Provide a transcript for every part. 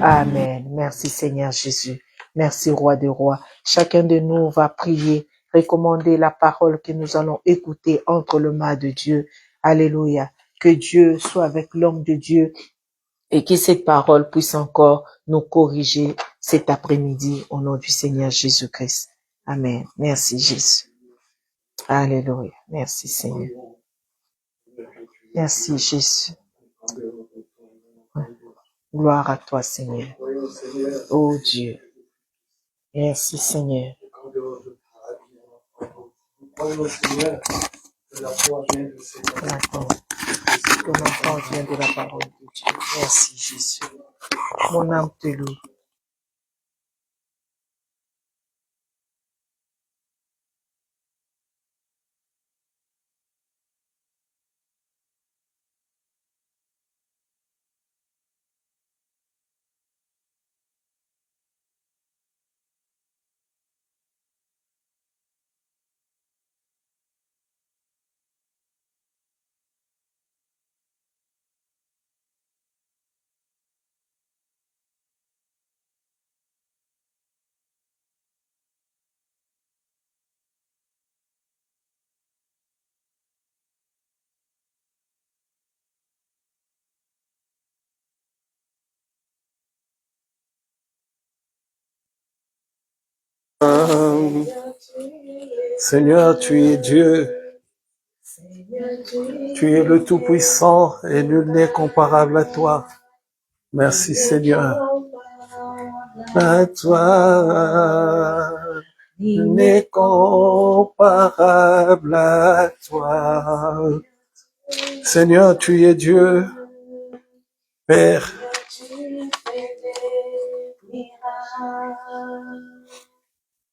Amen. Merci Seigneur Jésus. Merci Roi des Rois. Chacun de nous va prier, recommander la parole que nous allons écouter entre les mains de Dieu. Alléluia. Que Dieu soit avec l'homme de Dieu et que cette parole puisse encore nous corriger cet après-midi au nom du Seigneur Jésus-Christ. Amen. Merci Jésus. Alléluia. Merci Seigneur. Merci Jésus. Gloire à toi Seigneur. Oh Dieu. Merci Seigneur. Que l'enfant vient de la parole de Dieu. Merci Jésus. Mon âme te loue. Seigneur, tu es Dieu, tu es le Tout-Puissant et nul n'est comparable à toi. Merci Seigneur. À toi, nul n'est comparable à toi. Seigneur, tu es Dieu, Père.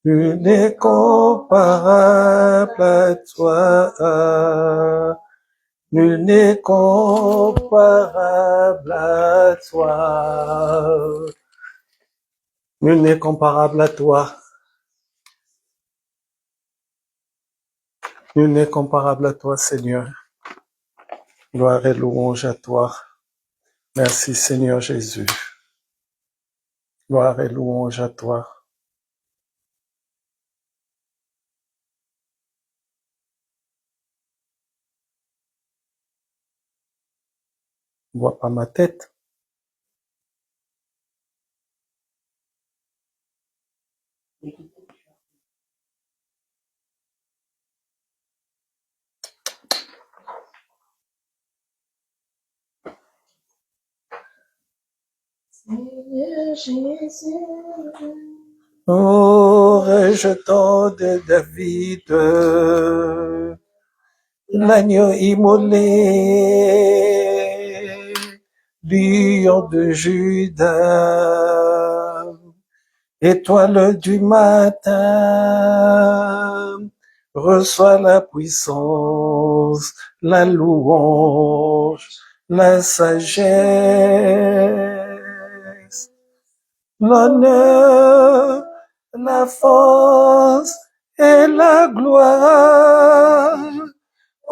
Nul n'est comparable à toi. Nul n'est comparable à toi. Nul n'est comparable à toi. Nul n'est comparable à toi, Seigneur. Gloire et louange à toi. Merci, Seigneur Jésus. Gloire et louange à toi. Je ne vois pas ma tête. Seigneur Jésus. Oh, rejetant de David, l'agneau immolé, lion de Juda, étoile du matin, reçois la puissance, la louange, la sagesse, l'honneur, la force et la gloire.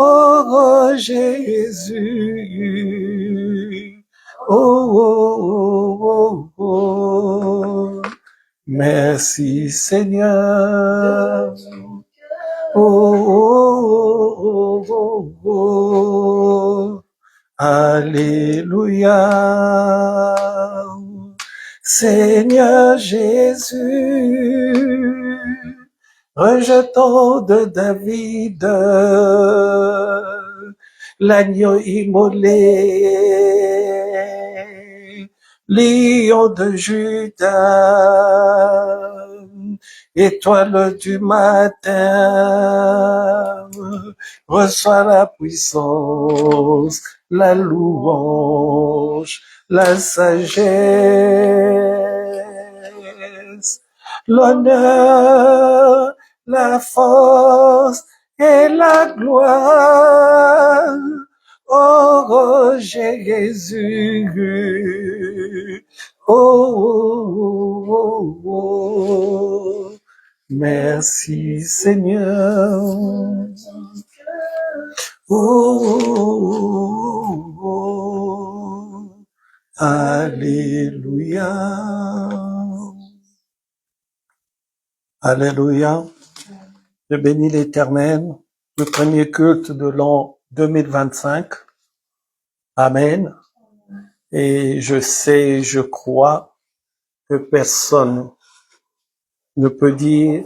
Oh Jésus, oh, merci Seigneur, oh, alléluia, Seigneur Jésus, rejetant de David, l'agneau immolé, lion de Juda, étoile du matin, reçois la puissance, la louange, la sagesse, l'honneur, la force et la gloire. Oh Jésus, oh, merci Seigneur. Oh, Alléluia. Alléluia. Je bénis l'Éternel, le premier culte de l'an 2025. Amen. Et je sais, je crois que personne ne peut dire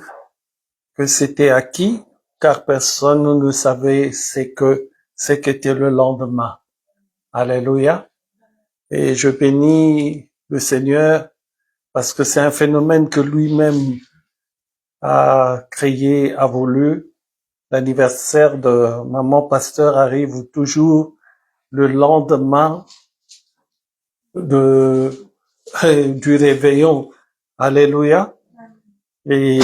que c'était acquis, car personne ne savait ce qu'était le lendemain. Alléluia. Et je bénis le Seigneur parce que c'est un phénomène que lui-même a créé, a voulu. L'anniversaire de maman pasteur arrive toujours le lendemain du réveillon. Alléluia. Et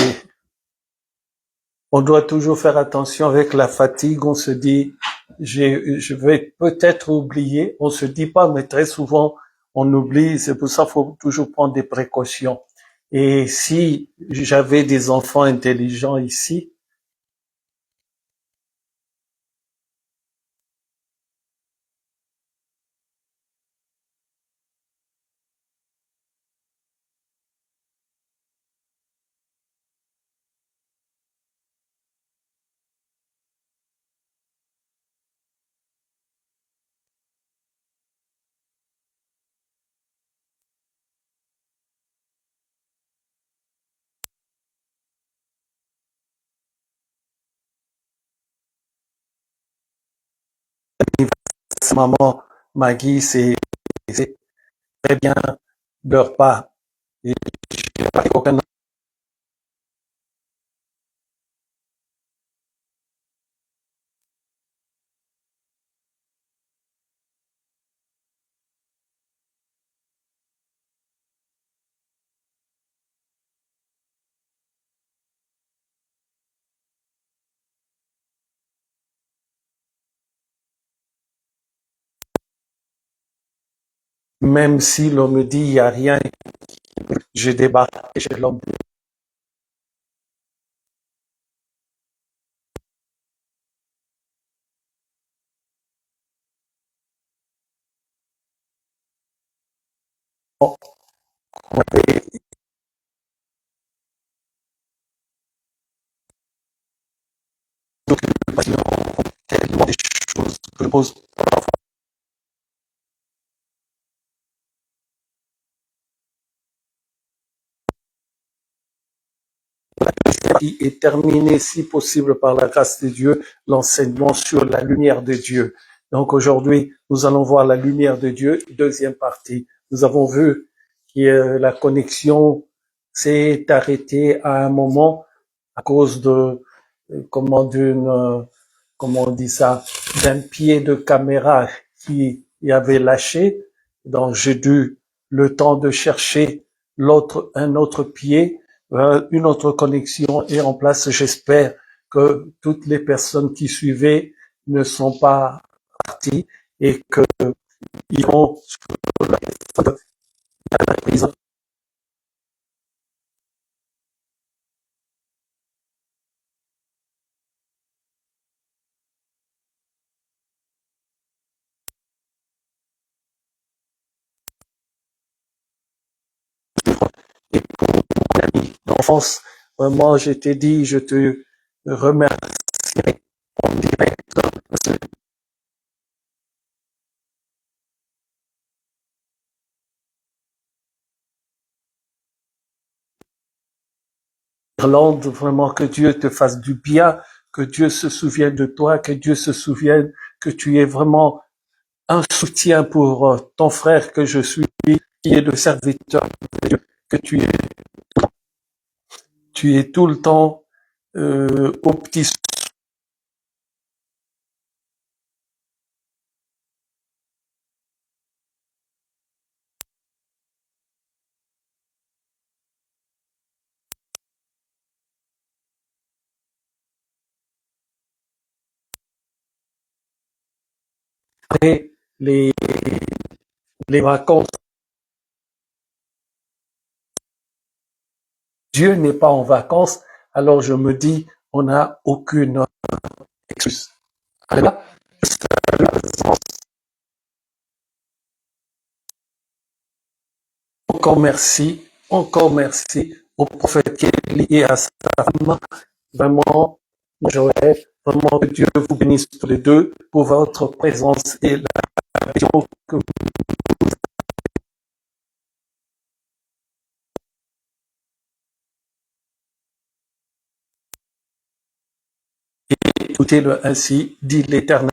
on doit toujours faire attention avec la fatigue. On se dit, je vais peut-être oublier. On se dit pas, mais très souvent, on oublie. C'est pour ça qu'il faut toujours prendre des précautions. Et si j'avais des enfants intelligents ici, maman Maggie, c'est très bien, pleure pas. Et je n'ai pas aucun même si l'on me dit il n'y a rien, je débarque chez l'homme tellement des choses que je pose et terminer, si possible, par la grâce de Dieu, l'enseignement sur la lumière de Dieu. Donc aujourd'hui, nous allons voir la lumière de Dieu, deuxième partie. Nous avons vu que la connexion s'est arrêtée à un moment à cause de comment on dit ça, d'un pied de caméra qui y avait lâché. Donc j'ai dû le temps de chercher un autre pied, une autre connexion est en place. J'espère que toutes les personnes qui suivaient ne sont pas parties et que iront sur la prise. Et pour mon ami d'enfance, vraiment, je t'ai dit, je te remercierai en direct. Irlande, vraiment que Dieu te fasse du bien, que Dieu se souvienne de toi, que Dieu se souvienne que tu es vraiment un soutien pour ton frère que je suis, qui est le serviteur de Dieu, que tu es tout le temps au petit après les vacances. Dieu n'est pas en vacances, alors je me dis, on n'a aucune excuse. Alléluia. encore merci au prophète Kelly et à sa femme. Vraiment, Joël, vraiment que Dieu vous bénisse tous les deux pour votre présence et la vision que vous écoutez-le ainsi, dit l'Éternel.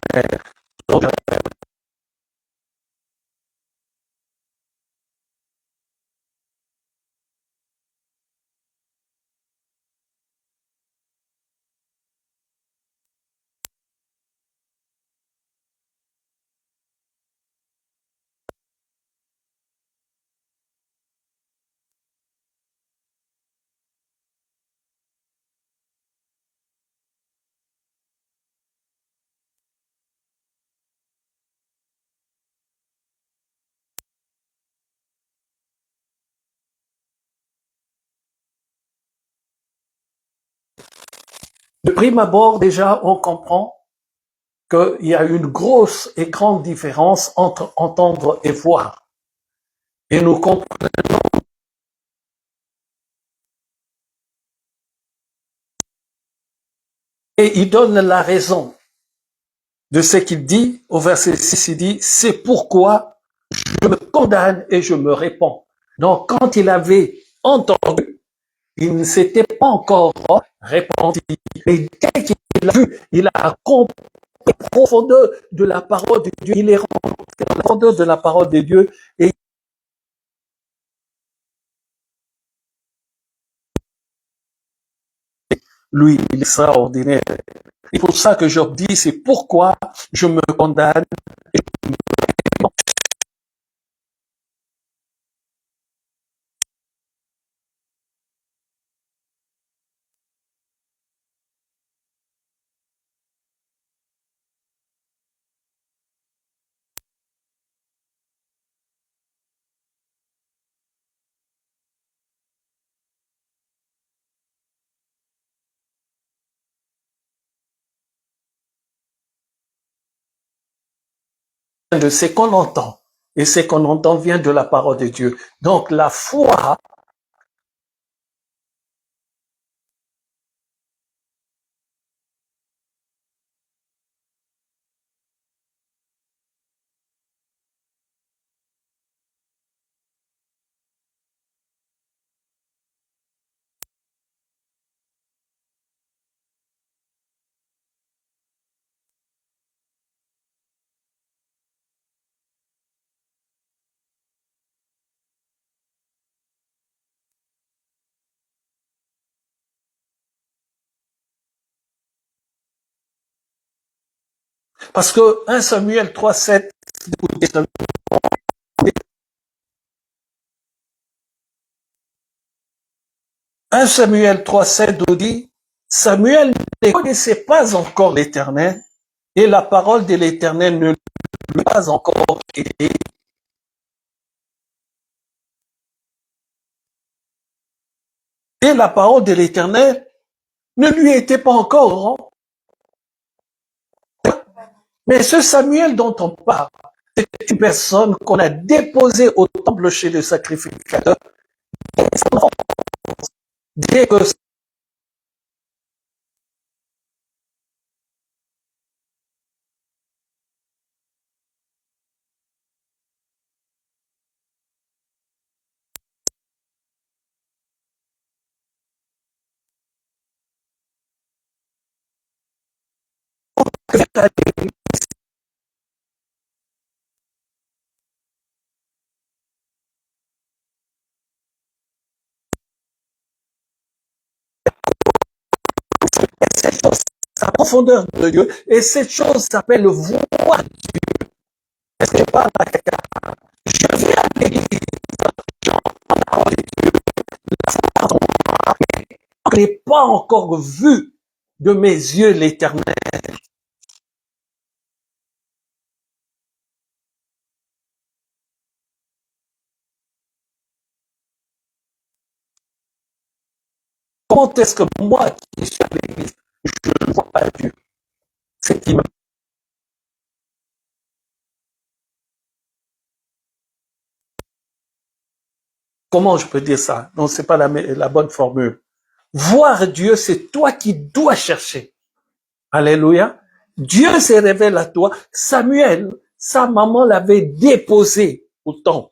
De prime abord, déjà, on comprend qu'il y a une grosse et grande différence entre entendre et voir. Et nous comprenons. Et il donne la raison de ce qu'il dit au verset 6, il dit, c'est pourquoi je me condamne et je me répands. Donc, quand il avait entendu, il ne s'était pas encore répandu. Mais dès qu'il a vu, il a compris la profondeur de la parole de Dieu. Il est rentré dans la profondeur de la parole de Dieu et lui, il est extraordinaire. C'est pour ça que Job dit, c'est pourquoi je me condamne. De ce qu'on entend. Et ce qu'on entend vient de la parole de Dieu. Donc la foi, parce que 1 Samuel 3,7, 1 Samuel 3,7 nous dit, Samuel ne connaissait pas encore l'Éternel et la parole de l'Éternel ne lui a pas encore été. Et la parole de l'Éternel ne lui était pas encore. Mais ce Samuel dont on parle, c'est une personne qu'on a déposée au temple chez le sacrificateur. Dès que cette chose, sa profondeur de Dieu, et cette chose s'appelle le voir Dieu. Est-ce que je parle à quelqu'un? Je viens à l'église, j'entends la parole de Dieu, la foi, je n'ai pas encore vu de mes yeux l'Éternel. Comment est-ce que moi, qui suis à l'église, je ne vois pas Dieu? C'est qui me comment je peux dire ça? Non, c'est pas la bonne formule. Voir Dieu, c'est toi qui dois chercher. Alléluia. Dieu se révèle à toi. Samuel, sa maman l'avait déposé au temple.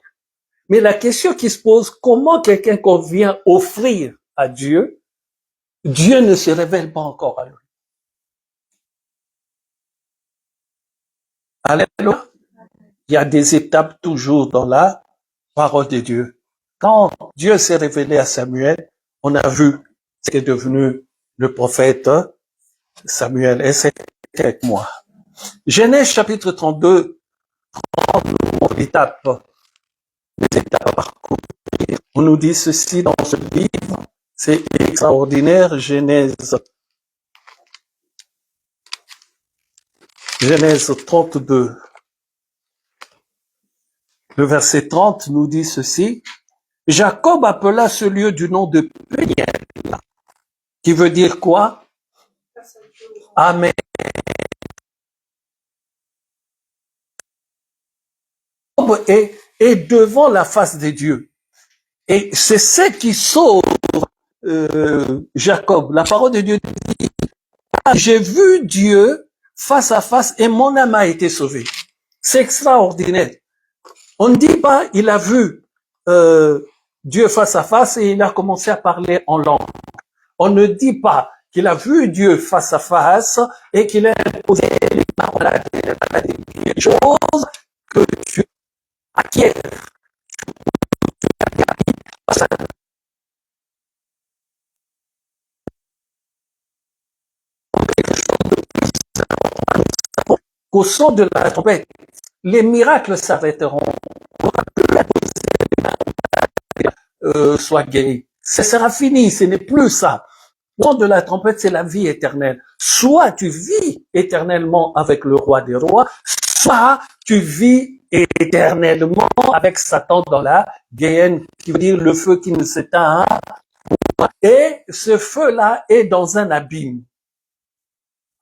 Mais la question qui se pose, comment quelqu'un qu'on vient offrir à Dieu, Dieu ne se révèle pas encore à lui? Alléluia. Il y a des étapes toujours dans la parole de Dieu. Quand Dieu s'est révélé à Samuel, on a vu ce qui est devenu le prophète Samuel. Et c'est avec moi. Genèse chapitre 32, 30 étapes. Les étapes à parcourir. On nous dit ceci dans ce livre. C'est extraordinaire. Genèse 32. Le verset 30 nous dit ceci. Jacob appela ce lieu du nom de Péniel, qui veut dire quoi? Amen. Jacob est devant la face de Dieu. Et c'est ce qui sauve Jacob. La parole de Dieu dit, j'ai vu Dieu face à face et mon âme a été sauvée. C'est extraordinaire. On ne dit pas, il a vu Dieu face à face et il a commencé à parler en langue. On ne dit pas qu'il a vu Dieu face à face et qu'il a posé les paroles, des choses que tu acquiers. Qu'au son de la trompette, les miracles s'arrêteront. Soit guéri. Ce sera fini, ce n'est plus ça. Le son de la trompette, c'est la vie éternelle. Soit tu vis éternellement avec le roi des rois, soit tu vis éternellement avec Satan dans la Géhenne, qui veut dire le feu qui ne s'éteint. Et ce feu-là est dans un abîme.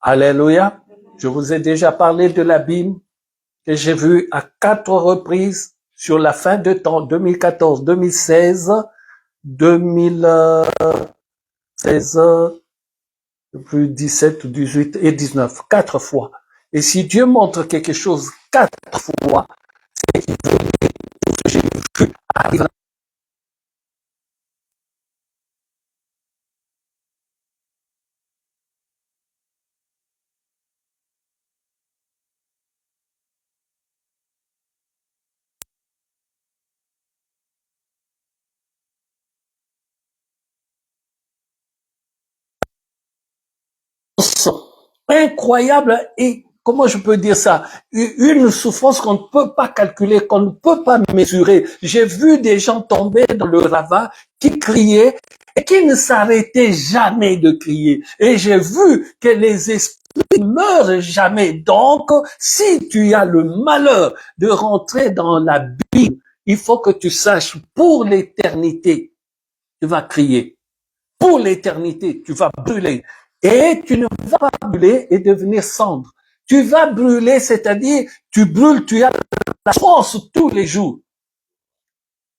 Alléluia. Je vous ai déjà parlé de l'abîme que j'ai vu à 4 reprises sur la fin de temps, 2014, 2016, 2016, plus 17, 18 et 19, 4 fois. Et si Dieu montre quelque chose 4 fois, c'est qu'il veut que j'ai vu arriver. Incroyable et comment je peux dire ça, une souffrance qu'on ne peut pas calculer, qu'on ne peut pas mesurer. J'ai vu des gens tomber dans le ravin qui criaient et qui ne s'arrêtaient jamais de crier. Et j'ai vu que les esprits ne meurent jamais. Donc, si tu as le malheur de rentrer dans la Bible, il faut que tu saches pour l'éternité, tu vas crier. Pour l'éternité, tu vas brûler. Et tu ne vas pas brûler et devenir cendre. Tu vas brûler, c'est-à-dire, tu brûles, tu as la souffrance tous les jours.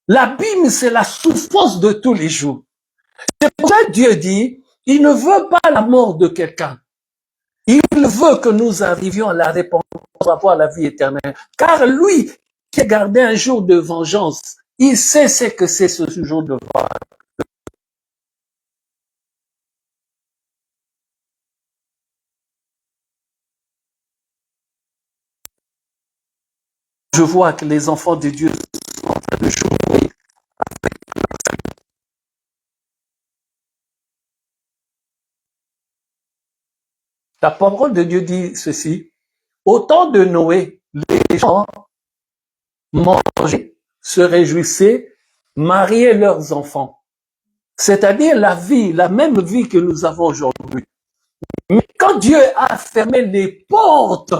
L'abîme, c'est la souffrance de tous les jours. C'est pour ça que Dieu dit, il ne veut pas la mort de quelqu'un. Il veut que nous arrivions à la repentance pour avoir la vie éternelle. Car lui, qui a gardé un jour de vengeance, il sait ce que c'est ce jour de vengeance. Je vois que les enfants de Dieu sont en train de jouer avec la parole de Dieu dit ceci. Au temps de Noé, les gens mangeaient, se réjouissaient, mariaient leurs enfants. C'est-à-dire la vie, la même vie que nous avons aujourd'hui. Mais quand Dieu a fermé les portes,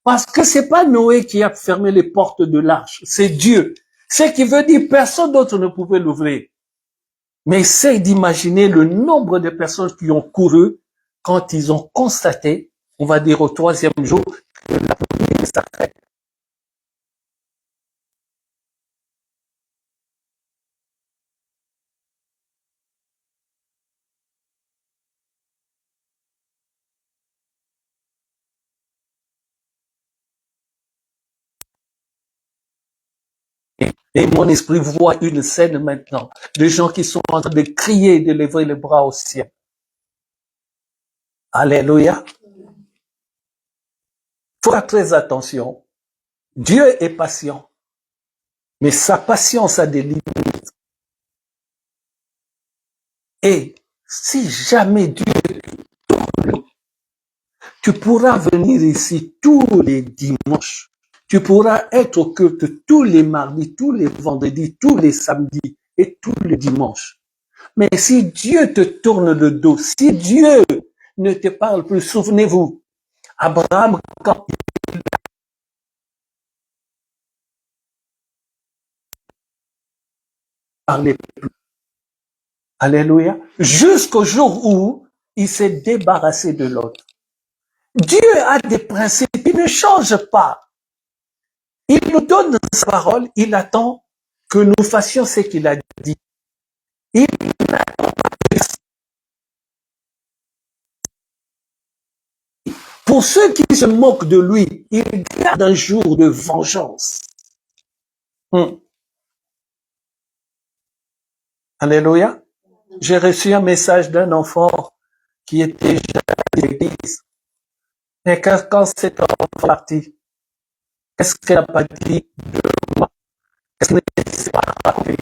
parce que c'est pas Noé qui a fermé les portes de l'arche, c'est Dieu. Ce qui veut dire personne d'autre ne pouvait l'ouvrir. Mais essaye d'imaginer le nombre de personnes qui ont couru quand ils ont constaté, on va dire au 3e jour, que la pluie s'arrête. Et mon esprit voit une scène maintenant de gens qui sont en train de crier, de lever les bras au ciel. Alléluia. Faut faire très attention. Dieu est patient, mais sa patience a des limites. Et si jamais Dieu tourne, tu pourras venir ici tous les dimanches. Tu pourras être au culte tous les mardis, tous les vendredis, tous les samedis et tous les dimanches. Mais si Dieu te tourne le dos, si Dieu ne te parle plus, souvenez-vous, Abraham, quand il parlait plus, alléluia, jusqu'au jour où il s'est débarrassé de l'autre. Dieu a des principes, il ne change pas. Il nous donne sa parole, il attend que nous fassions ce qu'il a dit. Il n'attend pas plus. Pour ceux qui se moquent de lui, il garde un jour de vengeance. Alléluia. J'ai reçu un message d'un enfant qui était déjà à l'église. Et quand cet enfant est parti, qu'est-ce qu'elle n'a pas dit de moi? Qu'est-ce qu'elle ne s'est pas rappelé?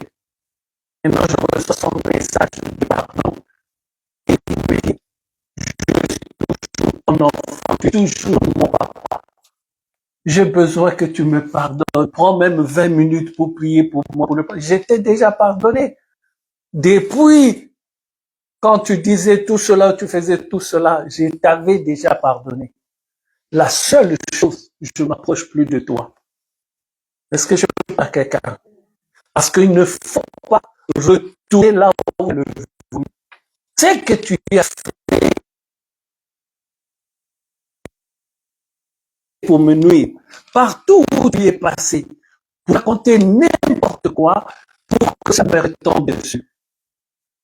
Et maintenant, je reçois son message de pardon. Et il me dit, je suis toujours ton enfant, tu es toujours mon papa. J'ai besoin que tu me pardonnes. Prends même 20 minutes pour prier pour moi. J'étais déjà pardonné. Depuis quand tu disais tout cela, tu faisais tout cela, je t'avais déjà pardonné. La seule chose, je ne m'approche plus de toi. Est-ce que je peux à quelqu'un? Parce qu'il ne faut pas retourner là où le veut. C'est que tu as fait pour me nuire. Partout où tu es passé, pour raconter n'importe quoi, pour que ça me retombe dessus.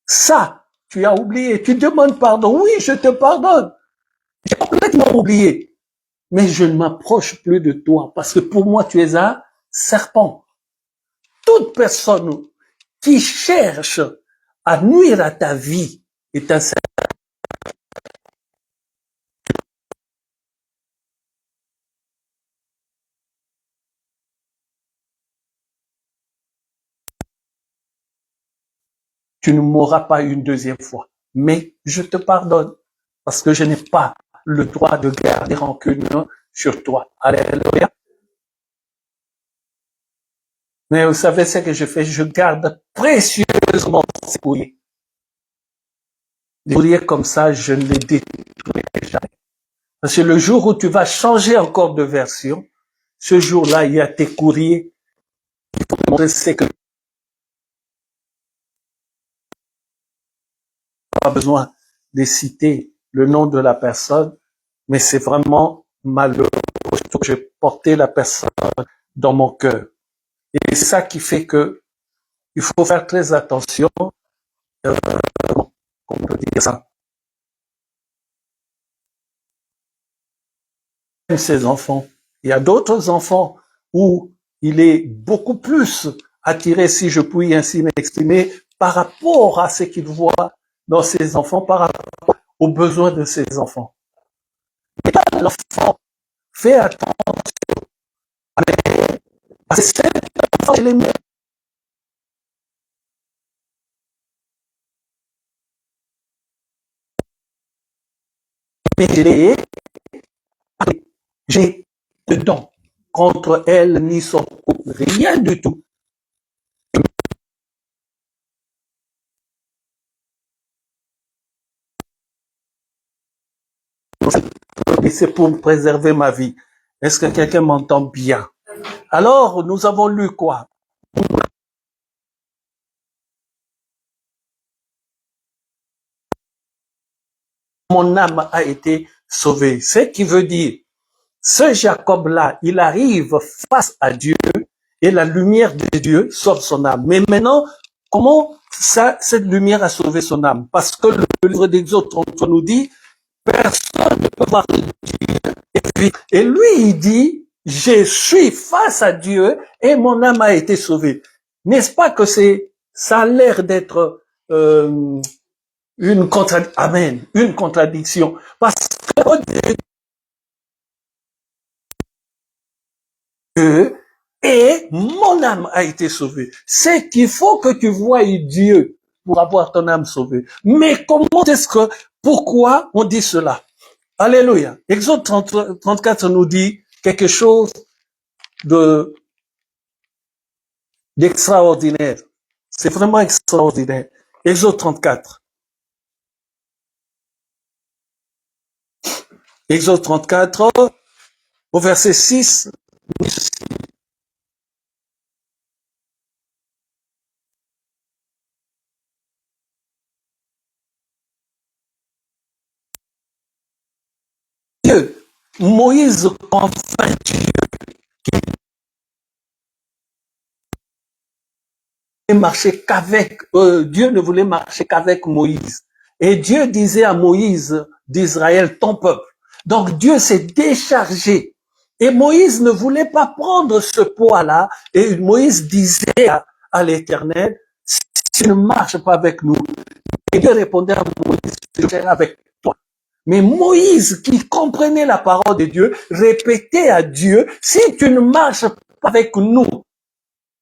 Ça, tu as oublié. Tu demandes pardon. Oui, je te pardonne. J'ai complètement oublié. Mais je ne m'approche plus de toi parce que pour moi, tu es un serpent. Toute personne qui cherche à nuire à ta vie est un serpent. Tu ne mourras pas une deuxième fois. Mais je te pardonne parce que je n'ai pas le droit de garder rancune sur toi. Alléluia. Mais vous savez ce que je fais? Je garde précieusement ces courriers. Des courriers comme ça, je ne les détruirai jamais. Parce que le jour où tu vas changer encore de version, ce jour-là, il y a tes courriers. Il faut montrer ce que tu n'as pas besoin de citer le nom de la personne, mais c'est vraiment malheureux. J'ai porté la personne dans mon cœur. Et c'est ça qui fait que il faut faire très attention. Comment on peut dire ça? Ses enfants. Il y a d'autres enfants où il est beaucoup plus attiré, si je puis ainsi m'exprimer, par rapport à ce qu'il voit dans ses enfants, par rapport aux besoins de ses enfants. Et là, l'enfant fait attention. Parce que cet enfant, il est mieux. Mais j'ai dedans contre elle ni son couple, rien du tout. Et c'est pour préserver ma vie. Est-ce que quelqu'un m'entend bien? Alors, nous avons lu quoi? Mon âme a été sauvée. Ce qui veut dire, ce Jacob-là, il arrive face à Dieu et la lumière de Dieu sauve son âme. Mais maintenant, comment ça, cette lumière a sauvé son âme? Parce que le livre d'Exode nous dit, personne ne peut voir Dieu. Et lui, il dit, je suis face à Dieu et mon âme a été sauvée. N'est-ce pas que ça a l'air d'être une contradiction. Parce que Dieu et mon âme a été sauvée. C'est qu'il faut que tu voies Dieu pour avoir ton âme sauvée. Mais pourquoi on dit cela? Alléluia. Exode 34 nous dit quelque chose d'extraordinaire. C'est vraiment extraordinaire. Exode 34. Exode 34, au verset 6. Dieu, Moïse enfin Dieu ne voulait marcher qu'avec Moïse. Et Dieu disait à Moïse d'Israël, ton peuple. Donc Dieu s'est déchargé. Et Moïse ne voulait pas prendre ce poids-là. Et Moïse disait à l'Éternel, si tu ne marches pas avec nous. Et Dieu répondait à Moïse, je serai avec toi. Mais Moïse, qui comprenait la parole de Dieu, répétait à Dieu, si tu ne marches pas avec nous,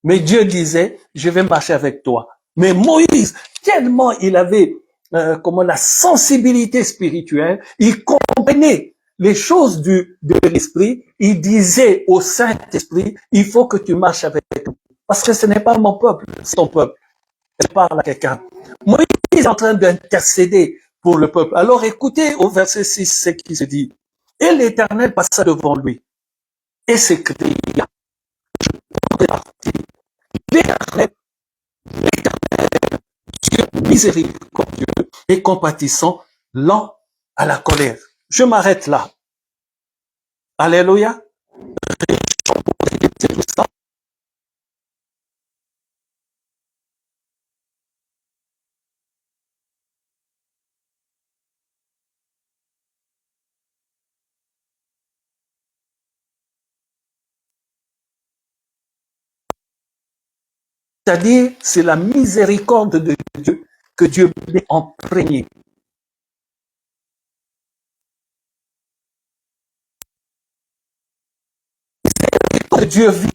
mais Dieu disait, je vais marcher avec toi. Mais Moïse, tellement il avait la sensibilité spirituelle, il comprenait les choses de l'esprit, il disait au Saint-Esprit, il faut que tu marches avec nous. Parce que ce n'est pas mon peuple, c'est ton peuple. Elle parle à quelqu'un. Moïse est en train d'intercéder pour le peuple. Alors écoutez au verset 6 ce qui se dit. Et l'Éternel passa devant lui et s'écria, l'Éternel, Dieu miséricordieux et compatissant, lent à la colère. Je m'arrête là. Alléluia. C'est tout ça. C'est-à-dire, c'est la miséricorde de Dieu que Dieu voulait imprégner. Que Dieu vient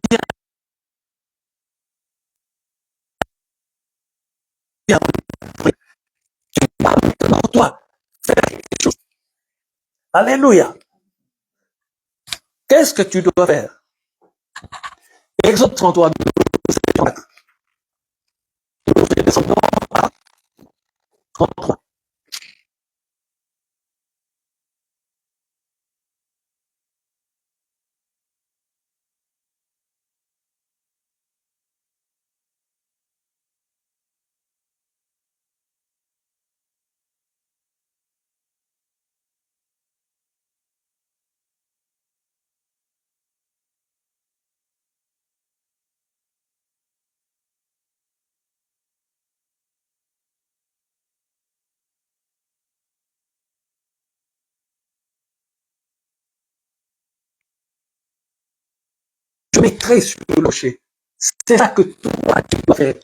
maintenant toi faire quelque chose. Alléluia. Qu'est-ce que tu dois faire? Exode 33, 4. Je mettrai sur le rocher. C'est ça que toi, tu dois faire.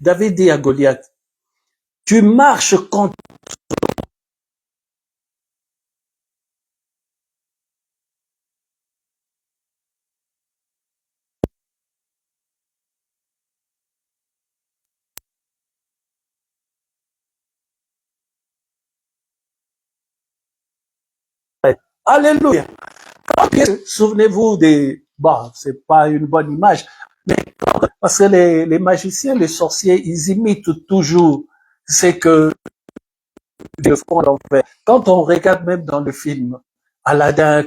David dit à Goliath, tu marches contre. Alléluia. Souvenez-vous des, bon, c'est pas une bonne image, mais parce que les magiciens, les sorciers, ils imitent toujours ce que Dieu font l'enfer. Quand on regarde même dans le film Aladdin,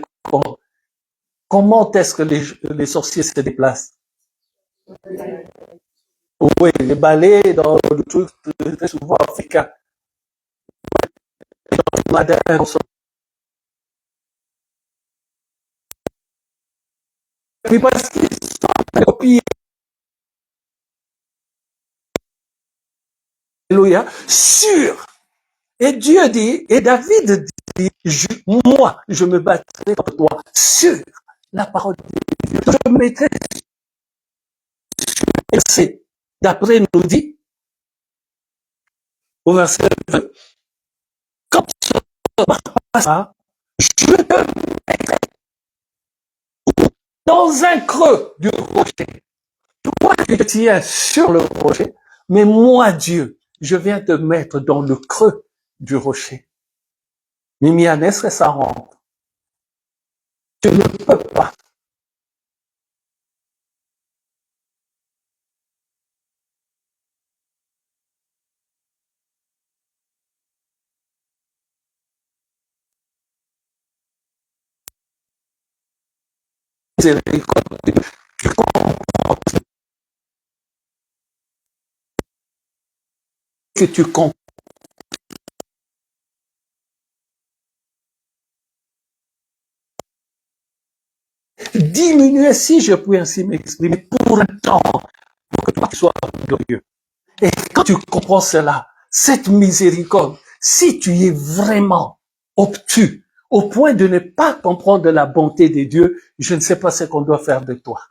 comment est-ce que les sorciers se déplacent? Oui, les balais dans le truc très souvent africain. Puis parce qu'ils sont copiés. Alléluia. Sûr. Et Dieu dit, et David dit, moi, je me battrai pour toi. Sur la parole de Dieu. Je me mettrai sur. D'après nous dit, au verset 20, quand ça passera, je te mettrai dans un creux du rocher. Toi, tu te tiens sur le rocher, mais moi, Dieu, je viens te mettre dans le creux du rocher. Mimiane, est-ce que ça rentre? Tu ne peux pas. Tu comprends que tu comprends. Diminuer, si je puis ainsi m'exprimer, pour un temps, pour que toi tu sois glorieux. Et quand tu comprends cela, cette miséricorde, si tu es vraiment obtus, au point de ne pas comprendre la bonté de Dieu, je ne sais pas ce qu'on doit faire de toi.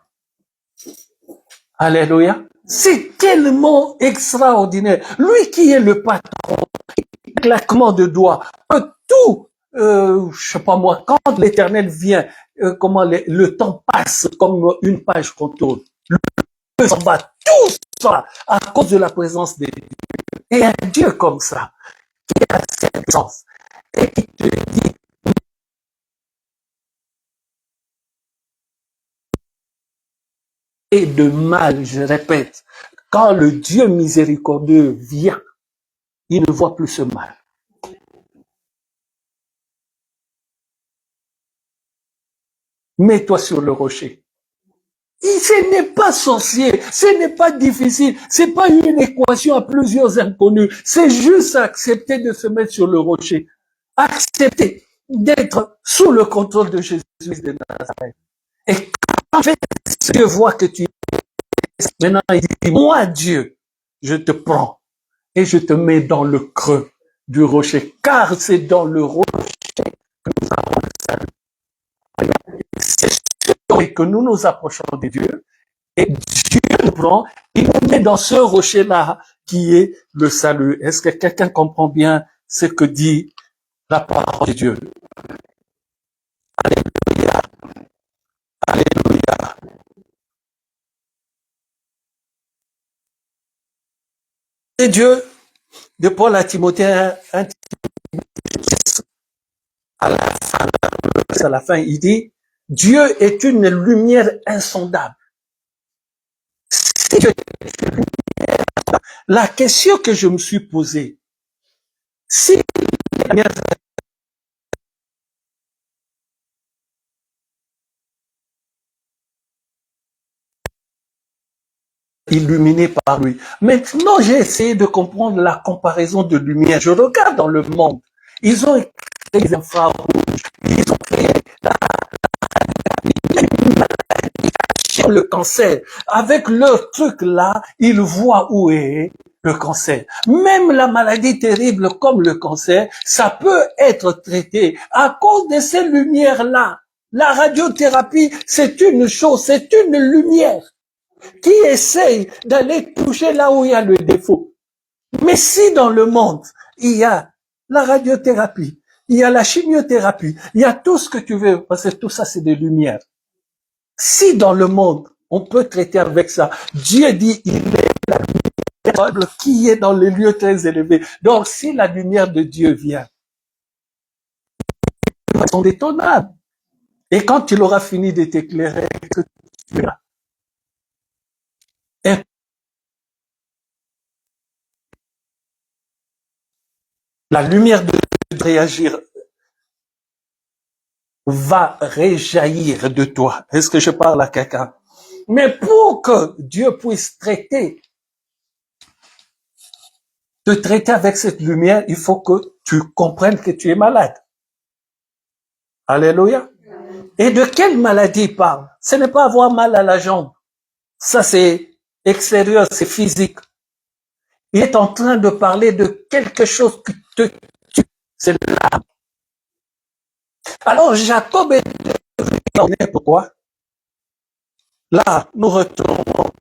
Alléluia. C'est tellement extraordinaire. Lui qui est le patron, claquement de doigts, peut tout, je sais pas moi, quand l'Éternel vient, comment le temps passe comme une page qu'on tourne. Le s'en va tout ça à cause de la présence de Dieu. Et un Dieu comme ça, qui a cette présence, et qui te dit, et de mal, je répète, quand le Dieu miséricordieux vient, il ne voit plus ce mal. Mets-toi sur le rocher. Et ce n'est pas sorcier, ce n'est pas difficile, c'est pas une équation à plusieurs inconnus, c'est juste accepter de se mettre sur le rocher, accepter d'être sous le contrôle de Jésus de Nazareth. Et quand Dieu voit que tu es, maintenant il dit, moi Dieu, je te prends et je te mets dans le creux du rocher, car c'est dans le rocher que nous avons le salut. C'est sûr que nous nous approchons de Dieu, et Dieu nous prend, il nous met dans ce rocher-là qui est le salut. Est-ce que quelqu'un comprend bien ce que dit la parole de Dieu? Alléluia. Alléluia. Et Dieu, de Paul à Timothée, à la fin, il dit, Dieu est une lumière insondable. Si Dieu est une lumière, la question que je me suis posée, si la lumière illuminé par lui. Maintenant, j'ai essayé de comprendre la comparaison de lumière. Je regarde dans le monde. Ils ont créé des infrarouges. Ils ont créé le cancer. Avec leur truc là, ils voient où est le cancer. Même la maladie terrible comme le cancer, ça peut être traité à cause de ces lumières-là. La radiothérapie, c'est une chose, c'est une lumière qui essaye d'aller toucher là où il y a le défaut. Mais si dans le monde, il y a la radiothérapie, il y a la chimiothérapie, il y a tout ce que tu veux, parce que tout ça c'est des lumières. Si dans le monde, on peut traiter avec ça, Dieu dit, il est la lumière qui est dans les lieux très élevés. Donc si la lumière de Dieu vient, ils sont détonables. Et quand il aura fini de t'éclairer, que tu verras. La lumière de réagir va réjaillir de toi. Est-ce que je parle à quelqu'un? Mais pour que Dieu puisse traiter te traiter avec cette lumière, il faut que tu comprennes que tu es malade. Alléluia. Et de quelle maladie il parle? Ce n'est pas avoir mal à la jambe. Ça, c'est extérieur, c'est physique. Il est en train de parler de quelque chose qui te tue. C'est l'âme. Alors, Jacob est devenu pourquoi? Là, nous retournons.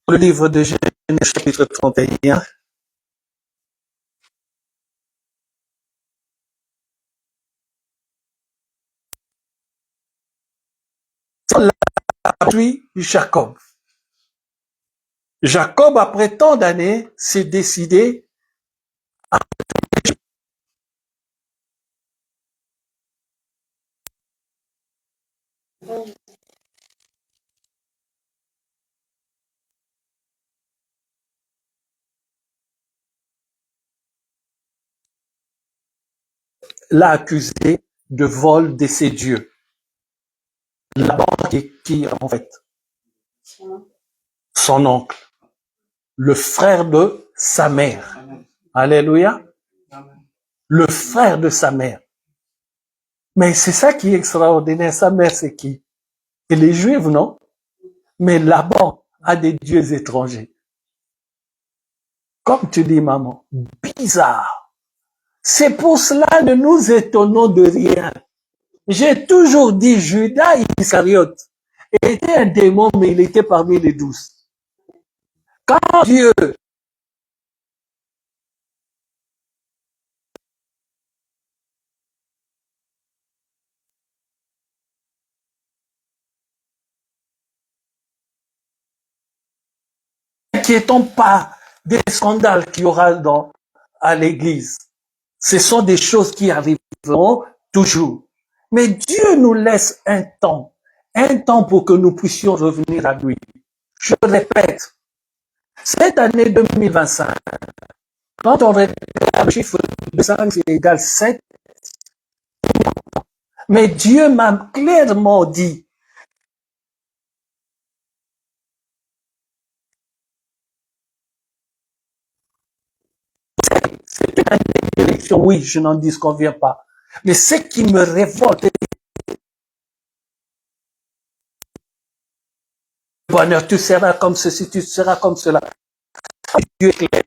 Le livre de Genèse, chapitre 31. Puis Jacob. Jacob, après tant d'années, s'est décidé à l'a accusé de vol de ses dieux. Laban qui en fait? Son oncle, le frère de sa mère. Alléluia. Le frère de sa mère. Mais c'est ça qui est extraordinaire. Sa mère, c'est qui? Elle est juive, non? Mais Laban a des dieux étrangers. Comme tu dis, maman, bizarre. C'est pour cela que nous étonnons de rien. J'ai toujours dit, Judas Iscariote était un démon, mais il était parmi les 12. Quand Dieu n'inquiétons pas des scandales qu'il y aura à l'église. Ce sont des choses qui arriveront toujours. Mais Dieu nous laisse un temps pour que nous puissions revenir à lui. Je répète, cette année 2025, quand on regarde le chiffre de 5, c'est égal 7, mais Dieu m'a clairement dit, c'est une année d'élection, oui, je n'en disconviens pas. Mais ce qui me révolte, bonheur, tu seras comme ceci, tu seras comme cela. Dieu est clair.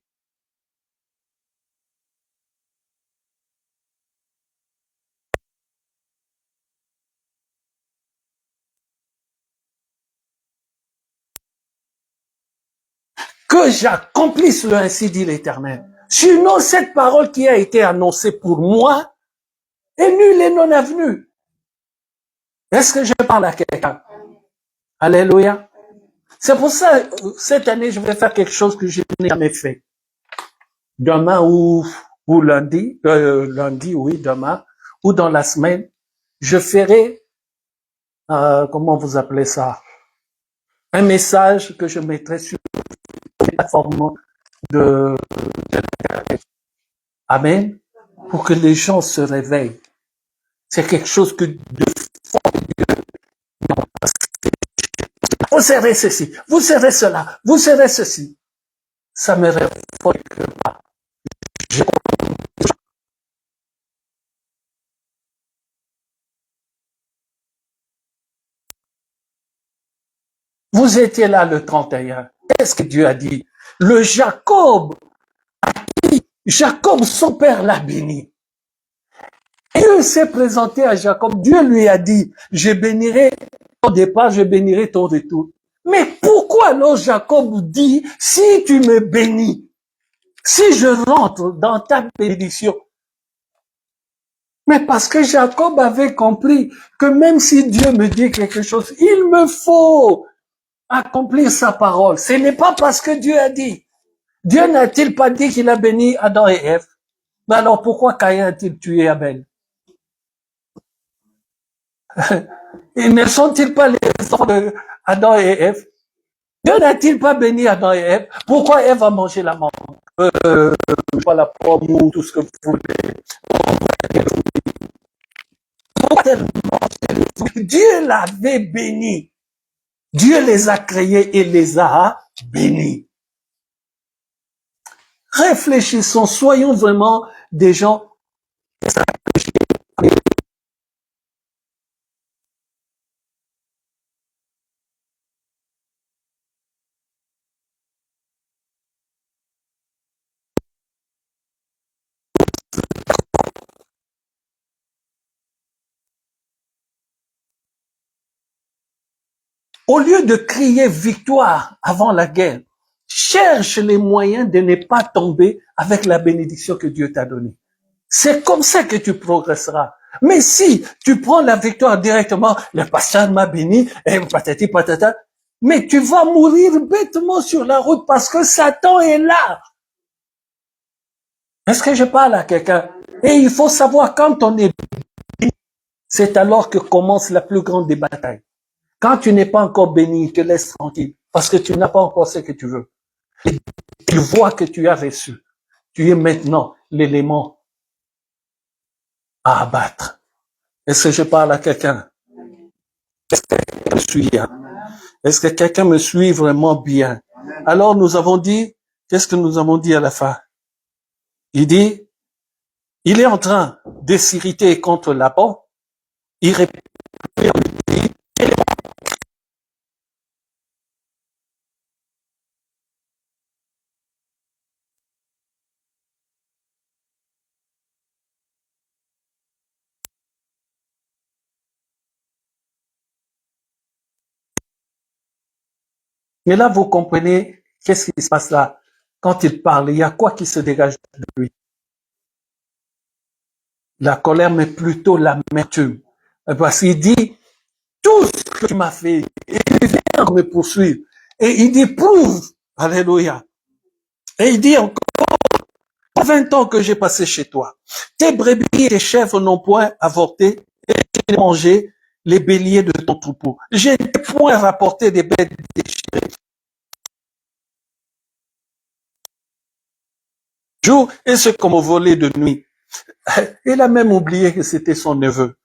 Que j'accomplisse le ainsi dit l'Éternel. Sinon, cette parole qui a été annoncée pour moi est nulle et non avenue. Est-ce que je parle à quelqu'un? Alléluia. C'est pour ça, cette année, je vais faire quelque chose que je n'ai jamais fait. Demain ou lundi, oui, demain, ou dans la semaine, je ferai, comment vous appelez ça? Un message que je mettrai sur la plateforme de Amen. Pour que les gens se réveillent. C'est quelque chose que de fort. Vous serez ceci, vous serez cela, vous serez ceci. Ça me révolte pas. Vous étiez là le 31. Qu'est-ce que Dieu a dit? Le Jacob a dit, Jacob, son père l'a béni. Dieu s'est présenté à Jacob. Dieu lui a dit, je bénirai ton départ, je bénirai ton retour. Mais pourquoi alors Jacob dit, si tu me bénis, si je rentre dans ta bénédiction? Mais parce que Jacob avait compris que même si Dieu me dit quelque chose, il me faut accomplir sa parole. Ce n'est pas parce que Dieu a dit. Dieu n'a-t-il pas dit qu'il a béni Adam et Ève? Mais alors pourquoi Caïn a-t-il tué Abel? Et ne sont-ils pas les enfants d'Adam et Ève? Dieu n'a-t-il pas béni Adam et Ève? Pourquoi Ève a mangé la mangue? Pas la pomme ou tout ce que vous voulez. Pourquoi elle mange Dieu l'avait béni. Dieu les a créés et les a bénis. Réfléchissons, soyons vraiment des gens. Au lieu de crier victoire avant la guerre, cherche les moyens de ne pas tomber avec la bénédiction que Dieu t'a donnée. C'est comme ça que tu progresseras. Mais si tu prends la victoire directement, le pasteur m'a béni, et patati patata, mais tu vas mourir bêtement sur la route parce que Satan est là. Est-ce que je parle à quelqu'un? Et il faut savoir, quand on est béni, c'est alors que commence la plus grande des batailles. Quand tu n'es pas encore béni, il te laisse tranquille parce que tu n'as pas encore ce que tu veux. Il voit que tu as reçu. Tu es maintenant l'élément à abattre. Est-ce que je parle à quelqu'un? Est-ce que quelqu'un me suit bien? Est-ce que quelqu'un me suit vraiment bien? Alors nous avons dit, qu'est-ce que nous avons dit à la fin? Il dit, il est en train de s'irriter contre Laban. Il répond, mais là vous comprenez qu'est-ce qui se passe là? Quand il parle, il y a quoi qui se dégage de lui? La colère, mais plutôt l'amertume. Parce qu'il dit, tout ce que tu m'as fait, et il vient me poursuivre. Et il dit, prouve, alléluia. Et il dit encore, 20 ans que j'ai passé chez toi. Tes brebis et tes chèvres n'ont point avorté, et j'ai mangé les béliers de ton troupeau. Je n'ai point rapporté des bêtes déchirées. Jour, et c'est comme au volet de nuit. Il a même oublié que c'était son neveu.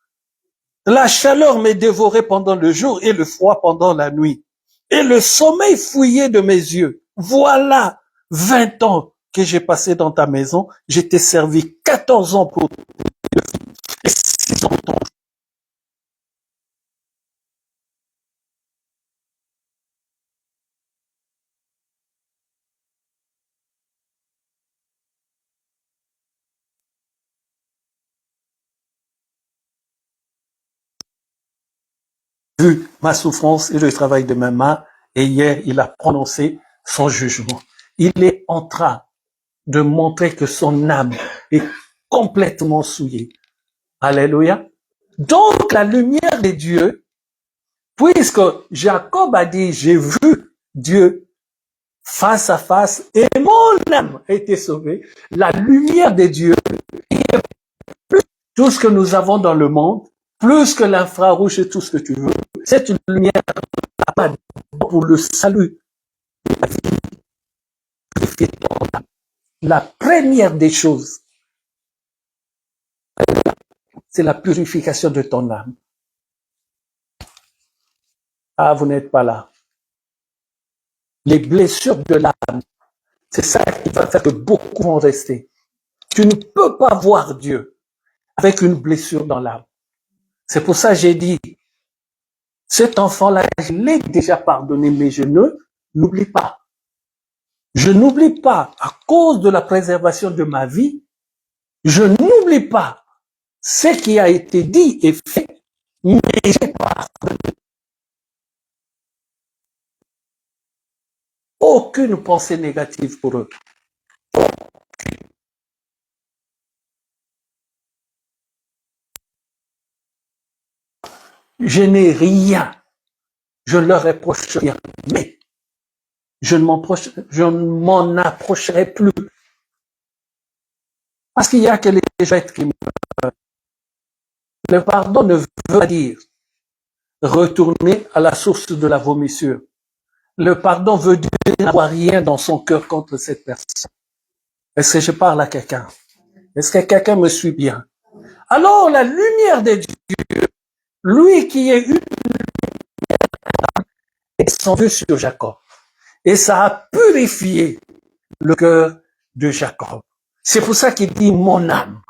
La chaleur m'est dévorée pendant le jour et le froid pendant la nuit. Et le sommeil fouillé de mes yeux. Voilà 20 ans que j'ai passé dans ta maison. Je t'ai servi 14 ans pour et 6 ans. Vu ma souffrance et le travail de mes mains, et hier il a prononcé son jugement. Il est en train de montrer que son âme est complètement souillée. Alléluia. Donc la lumière de Dieu, puisque Jacob a dit, j'ai vu Dieu face à face et mon âme a été sauvée, la lumière de Dieu, tout ce que nous avons dans le monde, plus que l'infrarouge et tout ce que tu veux, c'est une lumière pour le salut. La première des choses, c'est la purification de ton âme. Ah, vous n'êtes pas là. Les blessures de l'âme, c'est ça qui va faire que beaucoup vont rester. Tu ne peux pas voir Dieu avec une blessure dans l'âme. C'est pour ça que j'ai dit, cet enfant-là, je l'ai déjà pardonné, mais je ne l'oublie pas. Je n'oublie pas, à cause de la préservation de ma vie, je n'oublie pas ce qui a été dit et fait, mais j'ai pas aucune pensée négative pour eux. Je n'ai rien. Je ne leur reproche rien. Mais je ne m'en approcherai plus. Parce qu'il y a que les êtres qui meurent. Le pardon ne veut pas dire retourner à la source de la vomissure. Le pardon veut dire n'avoir rien dans son cœur contre cette personne. Est-ce que je parle à quelqu'un? Est-ce que quelqu'un me suit bien? Alors la lumière de Dieu lui qui est une descendu sur Jacob. Et ça a purifié le cœur de Jacob. C'est pour ça qu'il dit, mon âme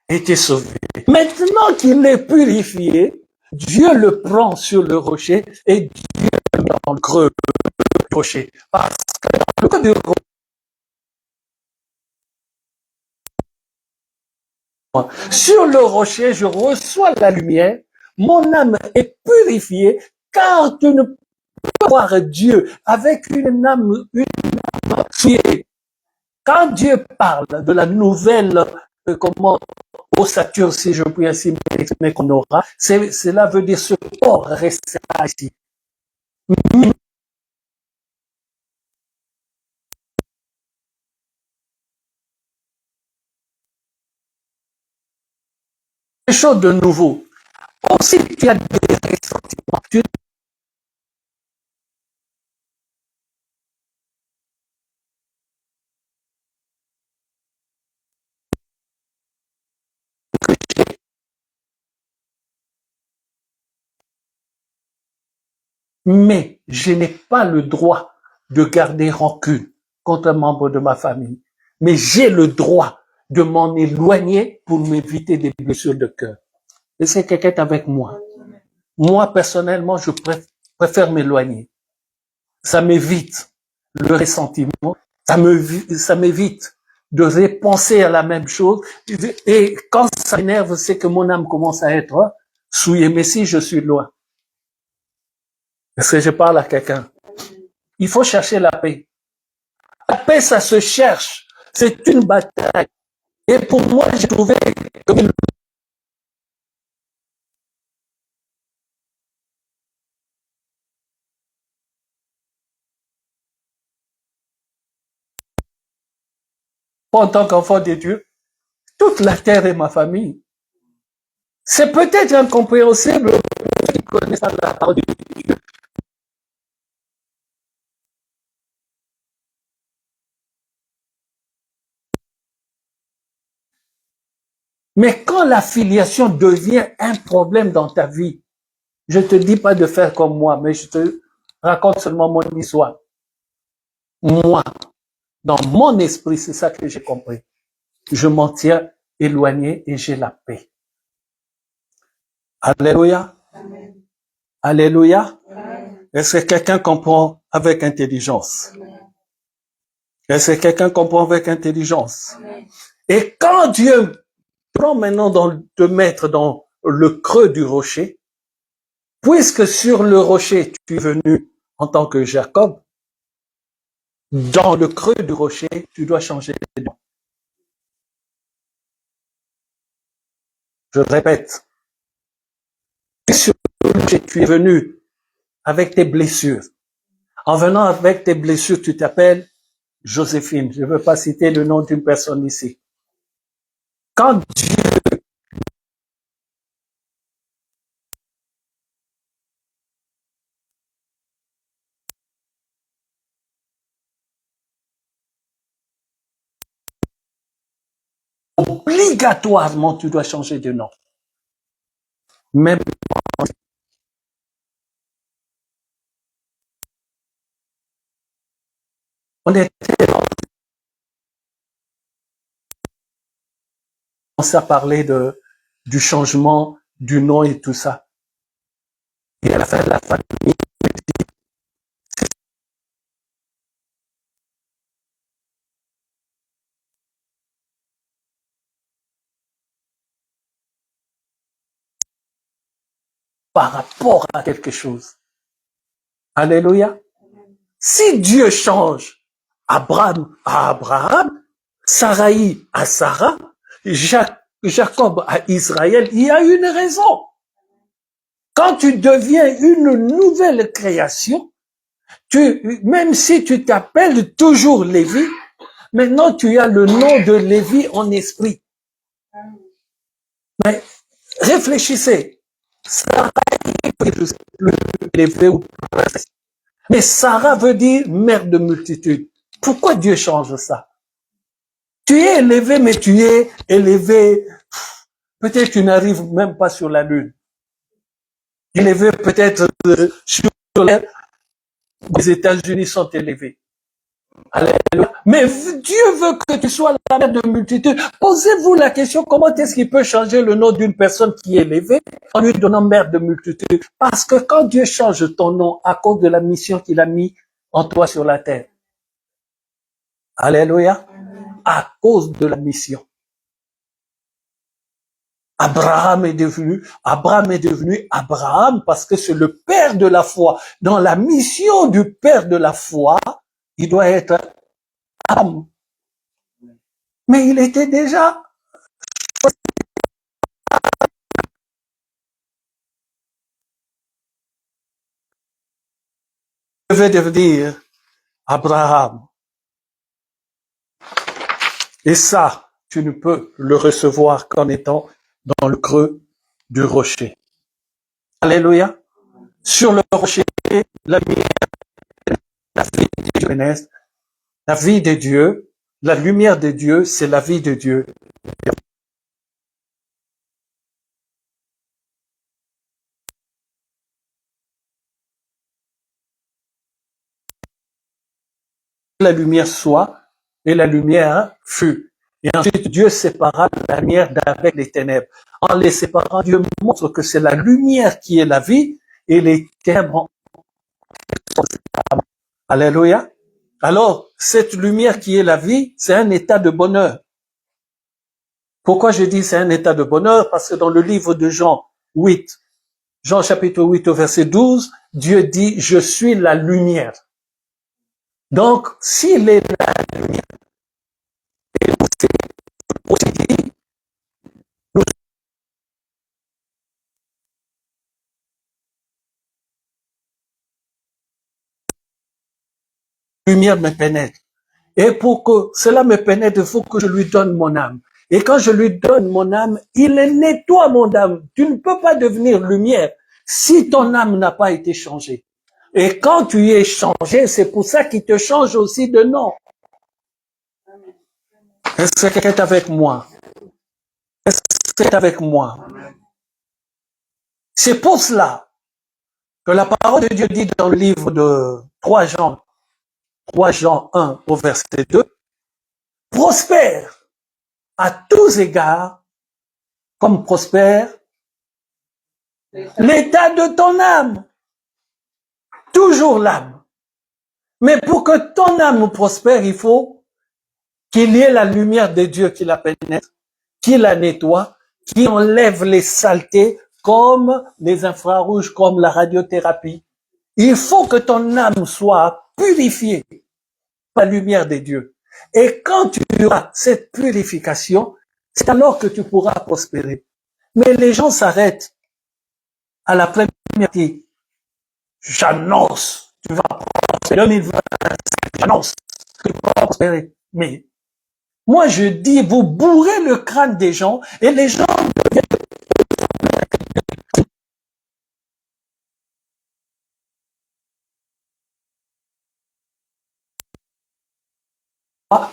était sauvée. Maintenant qu'il est purifié, Dieu le prend sur le rocher et Dieu le met dans le creux du rocher. Parce que dans le creux du rocher, sur le rocher, je reçois la lumière, mon âme est purifiée, car tu ne peux voir Dieu avec une âme purifiée. Quand Dieu parle de la nouvelle, comment, ossature, si je puis ainsi m'exprimer, qu'on aura, cela veut dire ce corps restera ici. Quelque chose de nouveau. Aussi, tu as des ressentiments. Mais je n'ai pas le droit de garder rancune contre un membre de ma famille. Mais j'ai le droit de m'en éloigner pour m'éviter des blessures de cœur. Et c'est quelqu'un avec moi. Moi, personnellement, je préfère m'éloigner. Ça m'évite le ressentiment. Ça m'évite de repenser à la même chose. Et quand ça m'énerve, c'est que mon âme commence à être souillée. Mais si je suis loin, est-ce que je parle à quelqu'un? Il faut chercher la paix. La paix, ça se cherche. C'est une bataille. Et pour moi, j'ai trouvé que en tant qu'enfant de Dieu, toute la terre est ma famille. C'est peut-être incompréhensible pour ceux qui connaissent pas la parole de Dieu. Mais quand la filiation devient un problème dans ta vie, je te dis pas de faire comme moi, mais je te raconte seulement mon histoire. Moi, dans mon esprit, c'est ça que j'ai compris. Je m'en tiens éloigné et j'ai la paix. Alléluia. Amen. Alléluia. Amen. Est-ce que quelqu'un comprend avec intelligence? Amen. Est-ce que quelqu'un comprend avec intelligence? Amen. Et quand Dieu prend maintenant de mettre dans le creux du rocher, puisque sur le rocher tu es venu en tant que Jacob, dans le creux du rocher, tu dois changer de nom. Je répète, sur le rocher tu es venu avec tes blessures. En venant avec tes blessures, tu t'appelles Joséphine. Je ne veux pas citer le nom d'une personne ici. Quand Dieu obligatoirement, tu dois changer de nom. Même on était à parler du changement du nom et tout ça. Et à la fin de la famille, par rapport à quelque chose. Alléluia. Si Dieu change Abraham à Abraham, Sarai à Sarah, Jacob à Israël, il y a une raison. Quand tu deviens une nouvelle création, même si tu t'appelles toujours Lévi, maintenant tu as le nom de Lévi en esprit. Mais réfléchissez. Sarah élevé ou mais Sarah veut dire mère de multitude. Pourquoi Dieu change ça? Tu es élevé, mais tu es élevé. Peut-être tu n'arrives même pas sur la lune. Élevé peut-être sur les États-Unis sont élevés. Alléluia. Mais Dieu veut que tu sois la mère de multitude. Posez-vous la question, comment est-ce qu'il peut changer le nom d'une personne qui est élevée en lui donnant mère de multitude? Parce que quand Dieu change ton nom à cause de la mission qu'il a mis en toi sur la terre. Alléluia. À cause de la mission. Abraham est devenu Abraham parce que c'est le père de la foi. Dans la mission du père de la foi, il doit être Abraham. Mais il était déjà devait devenir Abraham. Et ça, tu ne peux le recevoir qu'en étant dans le creux du rocher. Alléluia. Sur le rocher, la vie de Dieu, la vie de Dieu, la lumière de Dieu, c'est la vie de Dieu. La lumière soit, et la lumière fut. Et ensuite, Dieu sépara la lumière d'avec les ténèbres. En les séparant, Dieu montre que c'est la lumière qui est la vie, et les ténèbres. Alléluia. Alors, cette lumière qui est la vie, c'est un état de bonheur. Pourquoi je dis c'est un état de bonheur? Parce que dans le livre de Jean 8, Jean chapitre 8 au verset 12, Dieu dit, je suis la lumière. Donc, s'il est la lumière, la lumière me pénètre. Et pour que cela me pénètre, il faut que je lui donne mon âme. Et quand je lui donne mon âme, il nettoie mon âme. Tu ne peux pas devenir lumière si ton âme n'a pas été changée. Et quand tu es changé, c'est pour ça qu'il te change aussi de nom. Est-ce que quelqu'un est avec moi? Est-ce que c'est avec moi? C'est pour cela que la parole de Dieu dit dans le livre de 3 Jean 1 au verset 2, prospère à tous égards comme prospère l'état de ton âme. Toujours l'âme. Mais pour que ton âme prospère, il faut qu'il y ait la lumière de Dieu qui la pénètre, qui la nettoie, qui enlève les saletés comme les infrarouges, comme la radiothérapie. Il faut que ton âme soit purifiée par la lumière de Dieu. Et quand tu auras cette purification, c'est alors que tu pourras prospérer. Mais les gens s'arrêtent à la première partie. J'annonce, tu vas prospérer 2025, j'annonce que tu vas prospérer. Mais moi je dis, vous bourrez le crâne des gens et les gens deviennent.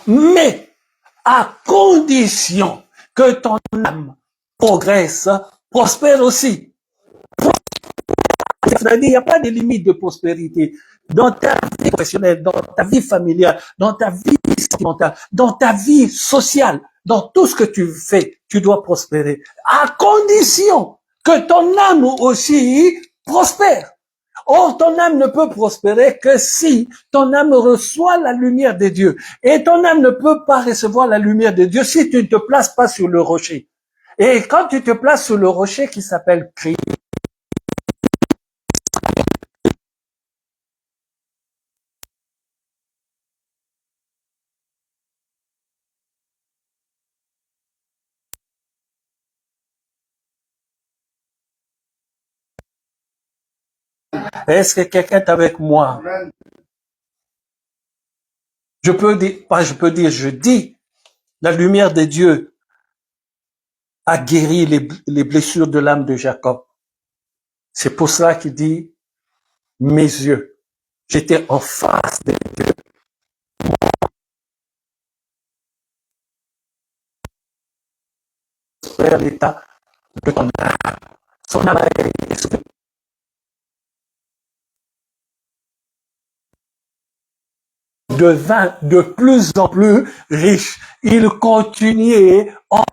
Mais à condition que ton âme progresse, prospère aussi. C'est-à-dire, il n'y a pas de limite de prospérité. Dans ta vie professionnelle, dans ta vie familiale, dans ta vie sentimentale, dans ta vie sociale, dans tout ce que tu fais, tu dois prospérer. À condition que ton âme aussi prospère. Or, ton âme ne peut prospérer que si ton âme reçoit la lumière de Dieu. Et ton âme ne peut pas recevoir la lumière de Dieu si tu ne te places pas sur le rocher. Et quand tu te places sur le rocher qui s'appelle Christ, est-ce que quelqu'un est avec moi? Je dis, la lumière de Dieu a guéri les blessures de l'âme de Jacob. C'est pour cela qu'il dit, mes yeux, j'étais en face de Dieu. Vers l'état de ton âme. Son âme a été sauvée. devint de plus en plus riche. Il continuait en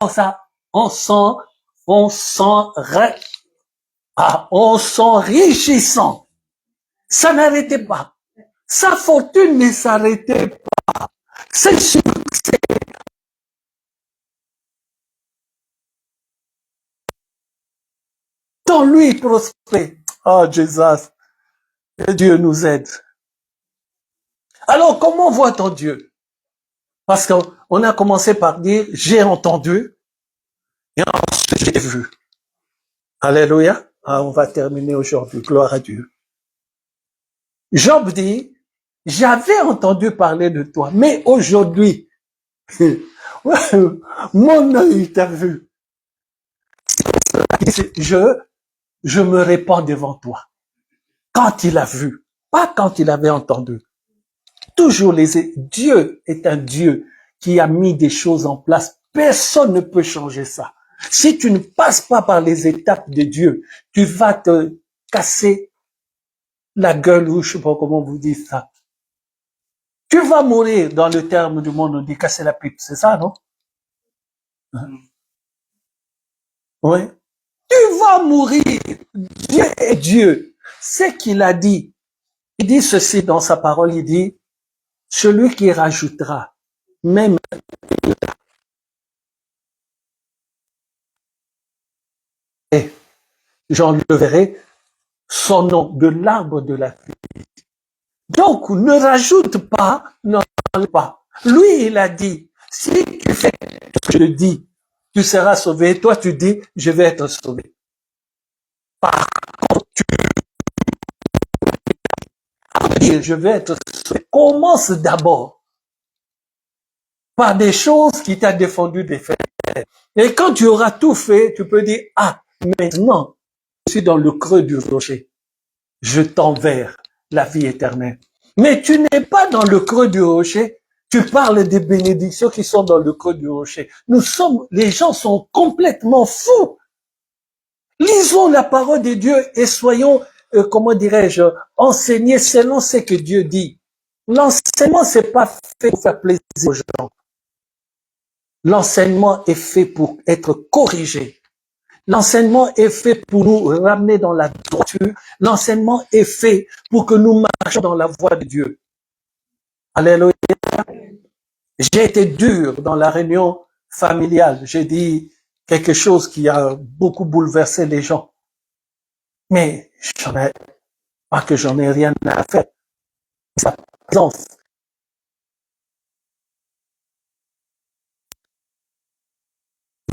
s'enrichissant. Ça n'arrêtait pas. Sa fortune ne s'arrêtait pas. C'est sûr que c'est dans lui prospérer. Oh, Jésus, que Dieu nous aide. Alors, comment voit-on Dieu? Parce qu'on a commencé par dire, j'ai entendu, et ensuite j'ai vu. Alléluia. Ah, on va terminer aujourd'hui. Gloire à Dieu. Job dit, j'avais entendu parler de toi, mais aujourd'hui, mon œil t'a vu. Je me répands devant toi. Quand il a vu, pas quand il avait entendu. Toujours Dieu est un Dieu qui a mis des choses en place. Personne ne peut changer ça. Si tu ne passes pas par les étapes de Dieu, tu vas te casser la gueule, ou je sais pas comment vous dites ça. Tu vas mourir, dans le terme du monde, on dit casser la pipe, c'est ça, non? Oui. Tu vas mourir. Dieu est Dieu. C'est qu'il a dit. Il dit ceci dans sa parole, il dit, celui qui rajoutera, même j'enleverai son nom de l'arbre de la vie. Donc, ne rajoute pas, n'enlève pas. Lui, il a dit, si tu fais ce que je dis, tu seras sauvé. Toi, tu dis, je vais être sauvé. Par contre, tu dis, je vais être sauvé. Commence d'abord par des choses qui t'a défendu de faire. Et quand tu auras tout fait, tu peux dire, ah, maintenant, je suis dans le creux du rocher. Je tends vers la vie éternelle. Mais tu n'es pas dans le creux du rocher. Tu parles des bénédictions qui sont dans le creux du rocher. Les gens sont complètement fous. Lisons la parole de Dieu et soyons, comment dirais-je, enseignés selon ce que Dieu dit. L'enseignement, c'est pas fait pour faire plaisir aux gens. L'enseignement est fait pour être corrigé. L'enseignement est fait pour nous ramener dans la droiture. L'enseignement est fait pour que nous marchions dans la voie de Dieu. Alléluia. J'ai été dur dans la réunion familiale. J'ai dit quelque chose qui a beaucoup bouleversé les gens. Mais pas que j'en ai rien à faire. Sa présence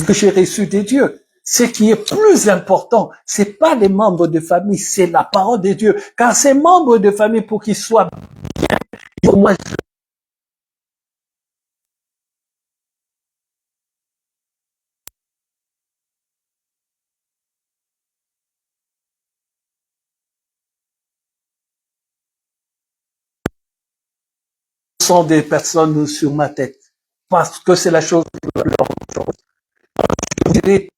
que j'ai reçu de Dieu. Ce qui est plus important, c'est pas les membres de famille, c'est la parole de Dieu. Car ces membres de famille, pour qu'ils soient bien, il faut moi sont des personnes sur ma tête. Parce que c'est la chose je dirais,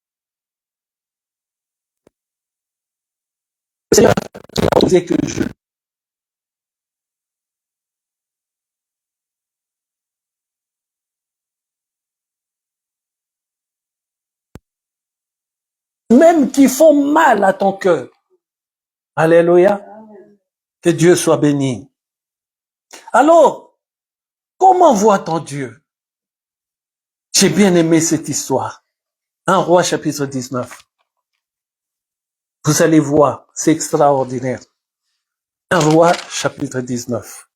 Seigneur, que même qui font mal à ton cœur. Alléluia. Que Dieu soit béni. Alors, comment voit-on Dieu? J'ai bien aimé cette histoire. 1 Roi chapitre 19. Vous allez voir, c'est extraordinaire. 1 Roi chapitre 19.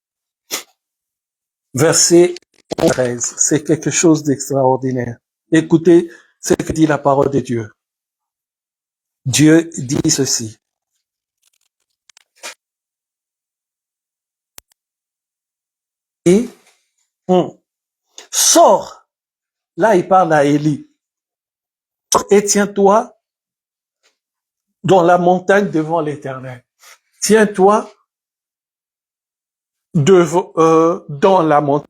Verset 13. C'est quelque chose d'extraordinaire. Écoutez ce que dit la parole de Dieu. Dieu dit ceci. Et sors. Là, il parle à Élie. Et tiens-toi dans la montagne devant l'Éternel. Tiens-toi dans la montagne.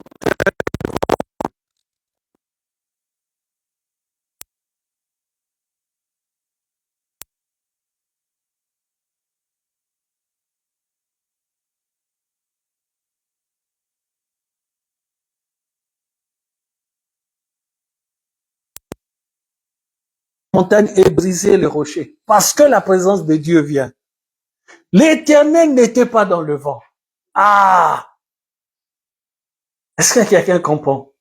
montagne et briser les rochers. Parce que la présence de Dieu vient. L'Éternel n'était pas dans le vent. Ah! Est-ce que quelqu'un comprend?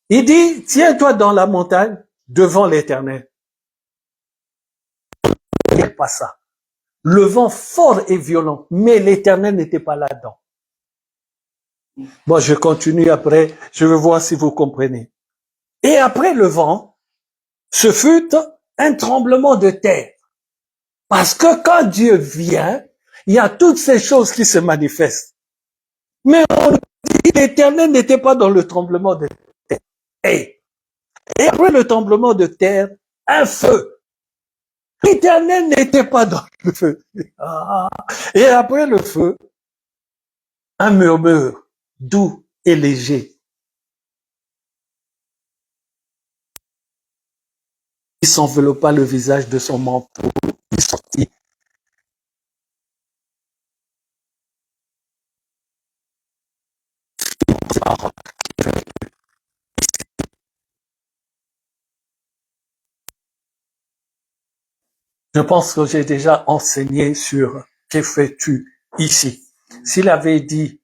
Il dit, tiens-toi dans la montagne devant l'Éternel. Il n'y a pas ça. Le vent fort et violent, mais l'Éternel n'était pas là-dedans. Bon, je continue après, je veux voir si vous comprenez. Et après le vent, ce fut un tremblement de terre. Parce que quand Dieu vient, il y a toutes ces choses qui se manifestent. Mais on dit l'Éternel n'était pas dans le tremblement de terre. Et après le tremblement de terre, un feu. L'Éternel n'était pas dans le feu. Et après le feu, un murmure doux et léger. Il s'enveloppa le visage de son manteau. Il sortit. Je pense que j'ai déjà enseigné sur que fais-tu ici. S'il avait dit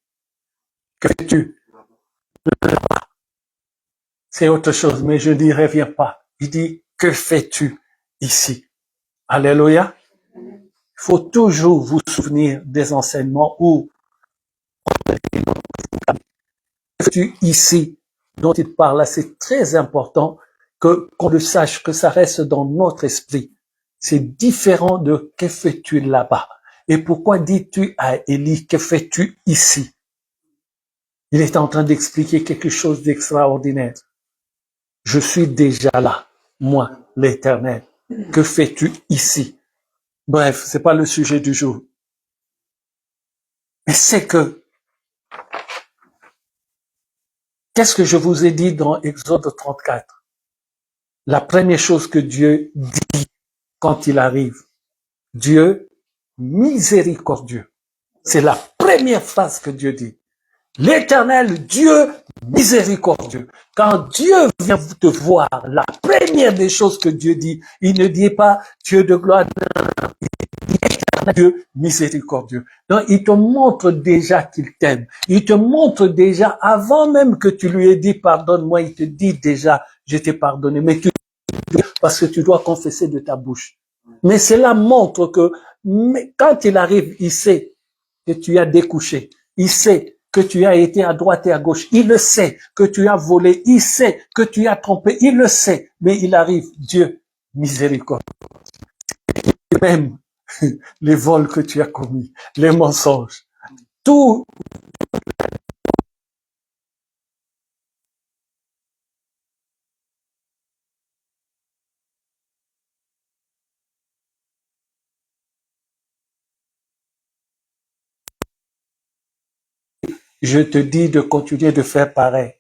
que fais-tu là-bas, c'est autre chose, mais je n'y reviens pas. Il dit que fais-tu ici. Alléluia. Il faut toujours vous souvenir des enseignements où que fais-tu ici dont il parle là. C'est très important qu'on le sache, que ça reste dans notre esprit. C'est différent de que fais-tu là-bas. Et pourquoi dis-tu à Élie, que fais-tu ici? Il est en train d'expliquer quelque chose d'extraordinaire. Je suis déjà là, moi, l'Éternel. Que fais-tu ici? Bref, c'est pas le sujet du jour. Mais c'est que, qu'est-ce que je vous ai dit dans Exode 34? La première chose que Dieu dit quand il arrive, Dieu miséricordieux. C'est la première phrase que Dieu dit. L'Éternel Dieu miséricordieux. Quand Dieu vient te voir, la première des choses que Dieu dit, il ne dit pas Dieu de gloire, il dit Éternel Dieu miséricordieux. Donc il te montre déjà qu'il t'aime. Il te montre déjà, avant même que tu lui aies dit pardonne-moi, il te dit déjà je t'ai pardonné. Mais parce que tu dois confesser de ta bouche. Mais cela montre que quand il arrive, il sait que tu as découché. Il sait que tu as été à droite et à gauche. Il le sait que tu as volé. Il sait que tu as trompé. Il le sait. Mais il arrive, Dieu, miséricorde. Même les vols que tu as commis, les mensonges, tout. Je te dis de continuer de faire pareil.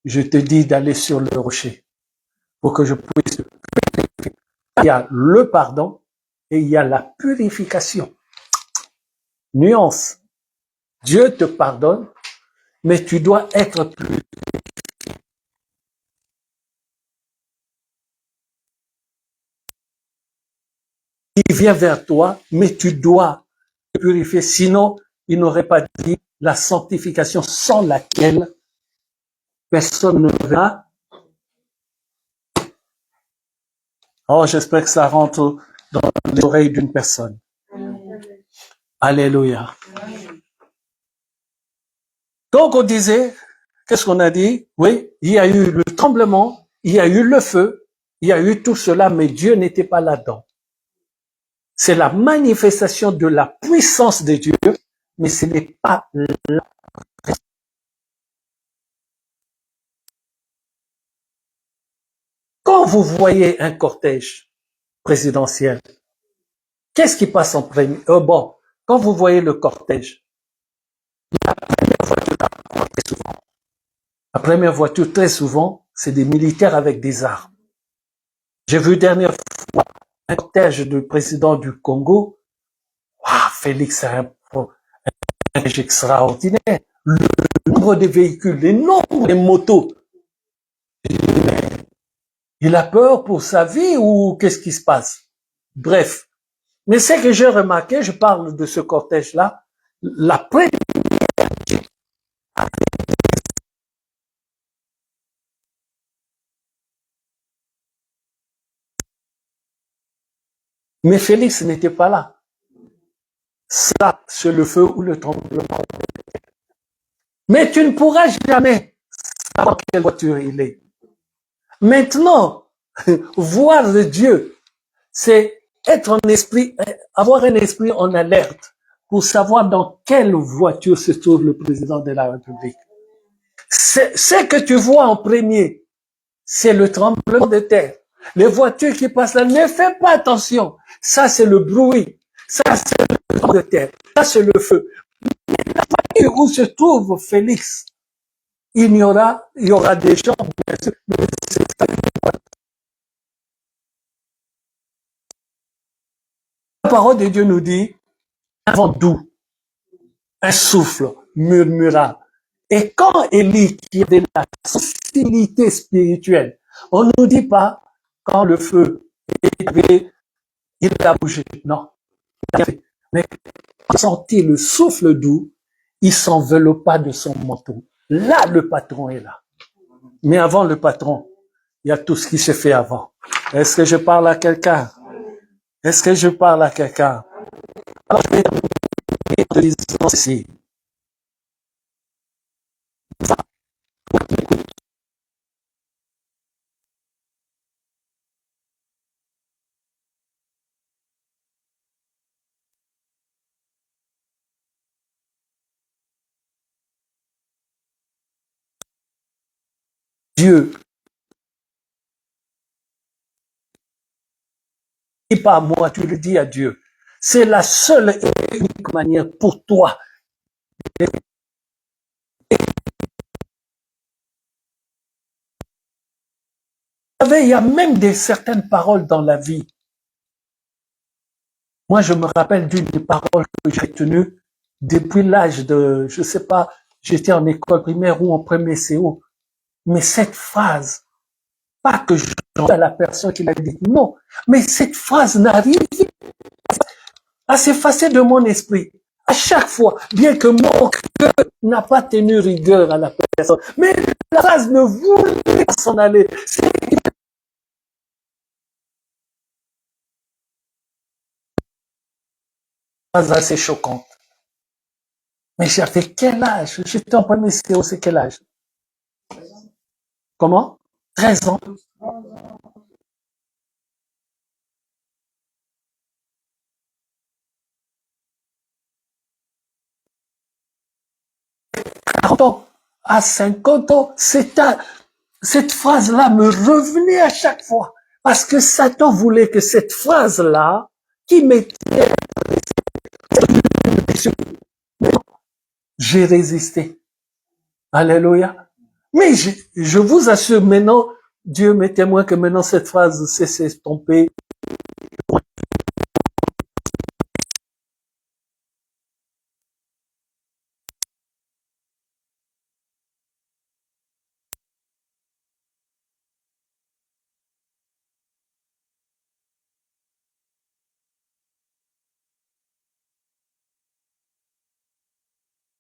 Je te dis d'aller sur le rocher pour que je puisse. Il y a le pardon et il y a la purification. Nuance. Dieu te pardonne, mais tu dois être plus. Il vient vers toi, mais tu dois te purifier. Sinon, il n'aurait pas dit la sanctification sans laquelle personne ne verra. Oh, j'espère que ça rentre dans les oreilles d'une personne. Alléluia. Donc, on disait, qu'est-ce qu'on a dit? Oui, il y a eu le tremblement, il y a eu le feu, il y a eu tout cela, mais Dieu n'était pas là-dedans. C'est la manifestation de la puissance de Dieu, mais ce n'est pas là. Quand vous voyez un cortège présidentiel, qu'est-ce qui passe en premier? Bon, quand vous voyez le cortège, la première voiture, très souvent, la première voiture, très souvent, c'est des militaires avec des armes. J'ai vu dernière fois un cortège du président du Congo. Waouh, Félix a un cortège extraordinaire. Le nombre de véhicules, le nombre de motos. Il a peur pour sa vie ou qu'est-ce qui se passe? Bref. Mais ce que j'ai remarqué, je parle de ce cortège-là, la première. Mais Félix n'était pas là. Ça, c'est le feu ou le tremblement. Mais tu ne pourras jamais savoir quelle voiture il est. Maintenant, voir Dieu, c'est être en esprit, avoir un esprit en alerte pour savoir dans quelle voiture se trouve le président de la République. Ce que tu vois en premier, c'est le tremblement de terre. Les voitures qui passent là, ne fais pas attention. Ça, c'est le bruit. Ça, c'est le tremblement de terre. Ça, c'est le feu. Mais la voiture où se trouve Félix, il y aura des gens, bien sûr, mais la parole de Dieu nous dit, un vent doux, un souffle murmura. Et quand Élie, qui avait la sensibilité spirituelle, on ne nous dit pas, quand le feu est arrivé, il a bougé. Non. Mais quand il sentit le souffle doux, il s'enveloppa de son manteau. Là, le patron est là. Mais avant le patron, il y a tout ce qui s'est fait avant. Est-ce que je parle à quelqu'un? Est-ce que je parle à quelqu'un? Alors, je vais terminer en disant ceci. Dieu, dis pas à moi, tu le dis à Dieu. C'est la seule et unique manière pour toi. Vous savez, il y a même certaines paroles dans la vie. Moi, je me rappelle d'une des paroles que j'ai tenues depuis l'âge de, je sais pas, j'étais en école primaire ou en premier CO. Mais cette phrase, pas que je à la personne qui l'a dit, non, mais cette phrase n'arrive à s'effacer de mon esprit. À chaque fois, bien que mon cœur n'a pas tenu rigueur à la personne, mais la phrase ne voulait pas s'en aller. C'est une phrase assez choquante. Mais j'avais quel âge? J'étais en premier CO, c'est quel âge? Comment? 13 ans. Ans, à 50 ans, cette phrase-là me revenait à chaque fois. Parce que Satan voulait que cette phrase-là, qui m'était, j'ai résisté. Alléluia. Mais je vous assure maintenant, Dieu m'est témoin que maintenant cette phrase s'est estompée.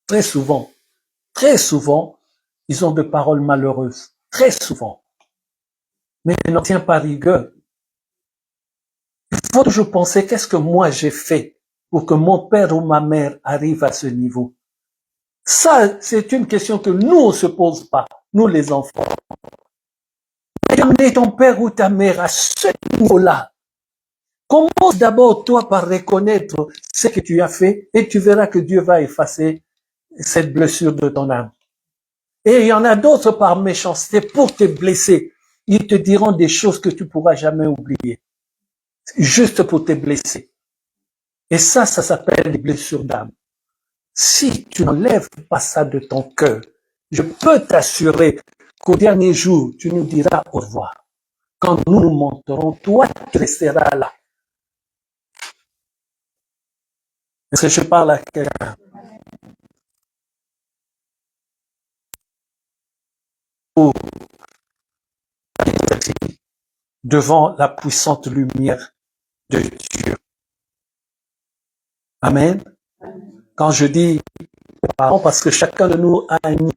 Très souvent, ils ont de paroles malheureuses. Très souvent. Mais ils n'en tiennent pas rigueur. Il faut toujours penser qu'est-ce que moi j'ai fait pour que mon père ou ma mère arrive à ce niveau. Ça, c'est une question que nous, on se pose pas, nous les enfants. Amener ton père ou ta mère à ce niveau-là. Commence d'abord, toi, par reconnaître ce que tu as fait et tu verras que Dieu va effacer cette blessure de ton âme. Et il y en a d'autres par méchanceté pour te blesser. Ils te diront des choses que tu pourras jamais oublier. Juste pour te blesser. Et ça s'appelle les blessures d'âme. Si tu n'enlèves pas ça de ton cœur, je peux t'assurer qu'au dernier jour, tu nous diras au revoir. Quand nous nous monterons, toi, tu resteras là. Est-ce que je parle à quelqu'un? Oh, devant la puissante lumière de Dieu. Amen. Quand je dis parents, parce que chacun de nous a un niveau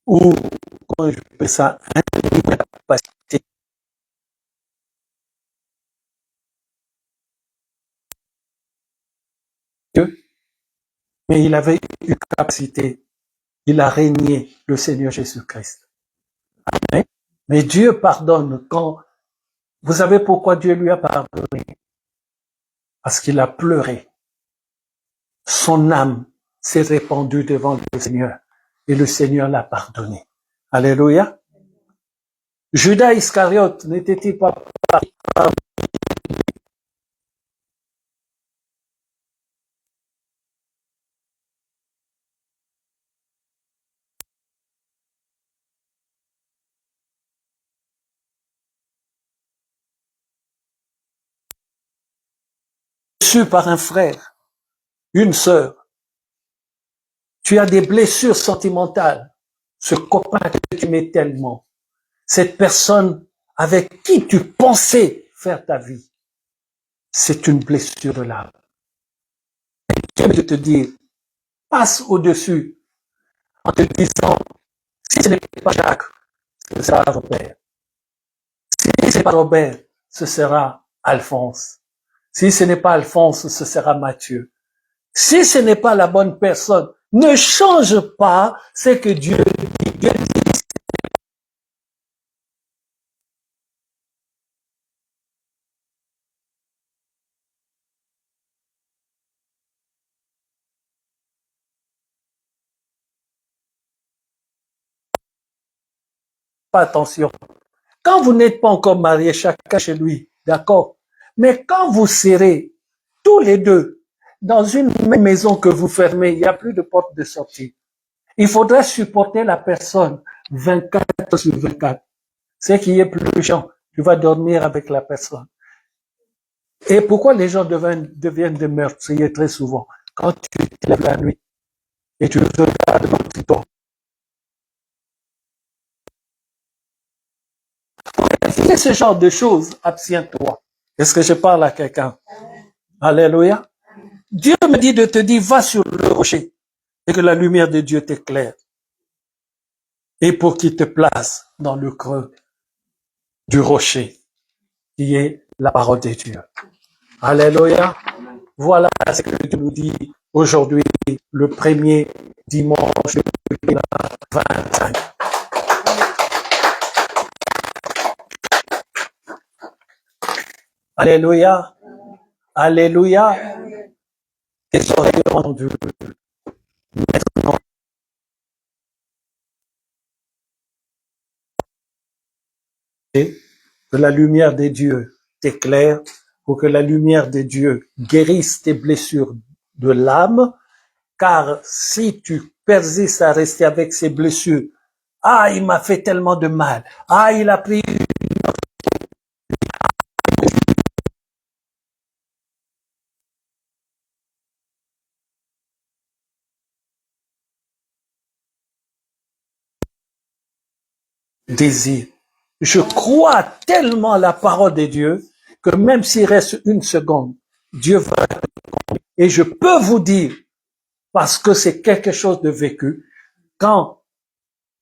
où, comment je fais ça, un niveau de capacité. Mais il avait une capacité. Il a régné, le Seigneur Jésus-Christ. Amen. Mais Dieu pardonne quand... Vous savez pourquoi Dieu lui a pardonné? Parce qu'il a pleuré. Son âme s'est répandue devant le Seigneur. Et le Seigneur l'a pardonné. Alléluia. Judas Iscariote n'était-il pas pardonné? Reçu par un frère, une sœur. Tu as des blessures sentimentales. Ce copain que tu aimais tellement. Cette personne avec qui tu pensais faire ta vie. C'est une blessure de l'âme. Dieu veut te dire, passe au-dessus en te disant, si ce n'est pas Jacques, ce sera Robert. Si ce n'est pas Robert, ce sera Alphonse. Si ce n'est pas Alphonse, ce sera Matthieu. Si ce n'est pas la bonne personne, ne change pas ce que Dieu dit. Dieu dit, pas attention. Quand vous n'êtes pas encore mariés, chacun chez lui, d'accord? Mais quand vous serez tous les deux dans une même maison que vous fermez, il n'y a plus de porte de sortie. Il faudra supporter la personne 24 sur 24. C'est qui est plus chiant. Tu vas dormir avec la personne. Et pourquoi les gens deviennent des meurtriers très souvent? Quand tu te lèves la nuit et tu regardes dans tu dors. Fais ce genre de choses, abstiens-toi. Est-ce que je parle à quelqu'un? Alléluia. Dieu me dit de te dire, va sur le rocher et que la lumière de Dieu t'éclaire. Et pour qu'il te place dans le creux du rocher, qui est la parole de Dieu. Alléluia. Voilà ce que Dieu nous dit aujourd'hui, le premier dimanche de 2025. Alléluia. Alléluia. Tes oreilles ont entendu. Maintenant, que la lumière de Dieu t'éclaire, pour que la lumière de Dieu guérisse tes blessures de l'âme, car si tu persistes à rester avec ces blessures, ah, il m'a fait tellement de mal, ah, il a pris désir. Je crois tellement à la parole de Dieu que même s'il reste une seconde, Dieu va. Et je peux vous dire, parce que c'est quelque chose de vécu, quand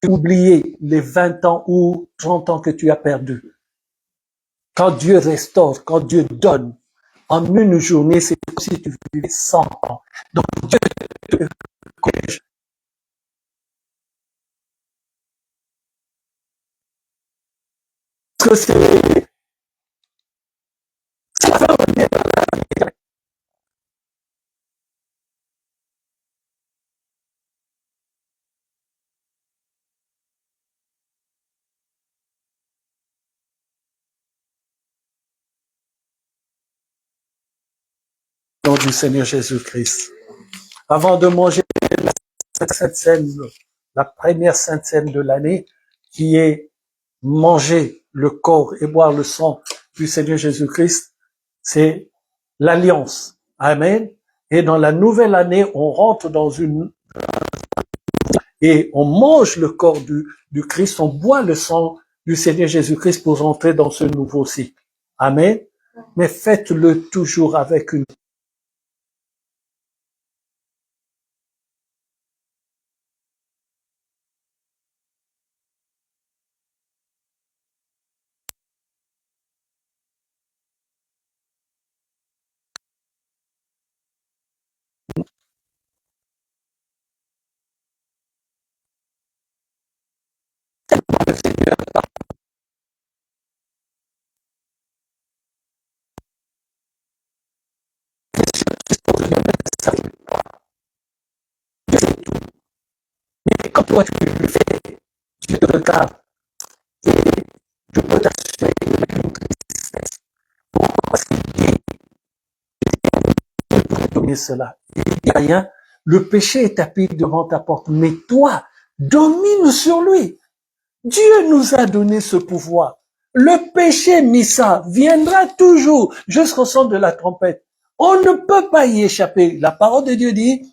tu oublies les 20 ans ou 30 ans que tu as perdu, quand Dieu restaure, quand Dieu donne, en une journée, c'est comme si tu vivais 100 ans. Donc Dieu te corrige. Parce que c'est ça va revenir dans la vie. Au nom du Seigneur Jésus-Christ. Avant de manger la Sainte Seine, la première Sainte Seine de l'année, qui est manger le corps et boire le sang du Seigneur Jésus-Christ, c'est l'alliance. Amen. Et dans la nouvelle année, on rentre dans une et on mange le corps du Christ, on boit le sang du Seigneur Jésus-Christ pour rentrer dans ce nouveau cycle. Amen. Mais faites-le toujours avec une mais quand toi tu le fais, tu te regardes et je peux t'assurer avec une tristesse. Pourquoi? Parce qu'il est donner cela. Il dit rien. Le péché est tapis devant ta porte, mais toi, domine sur lui. Dieu nous a donné ce pouvoir. Le péché, Missa, viendra toujours jusqu'au son de la trompette. On ne peut pas y échapper. La parole de Dieu dit,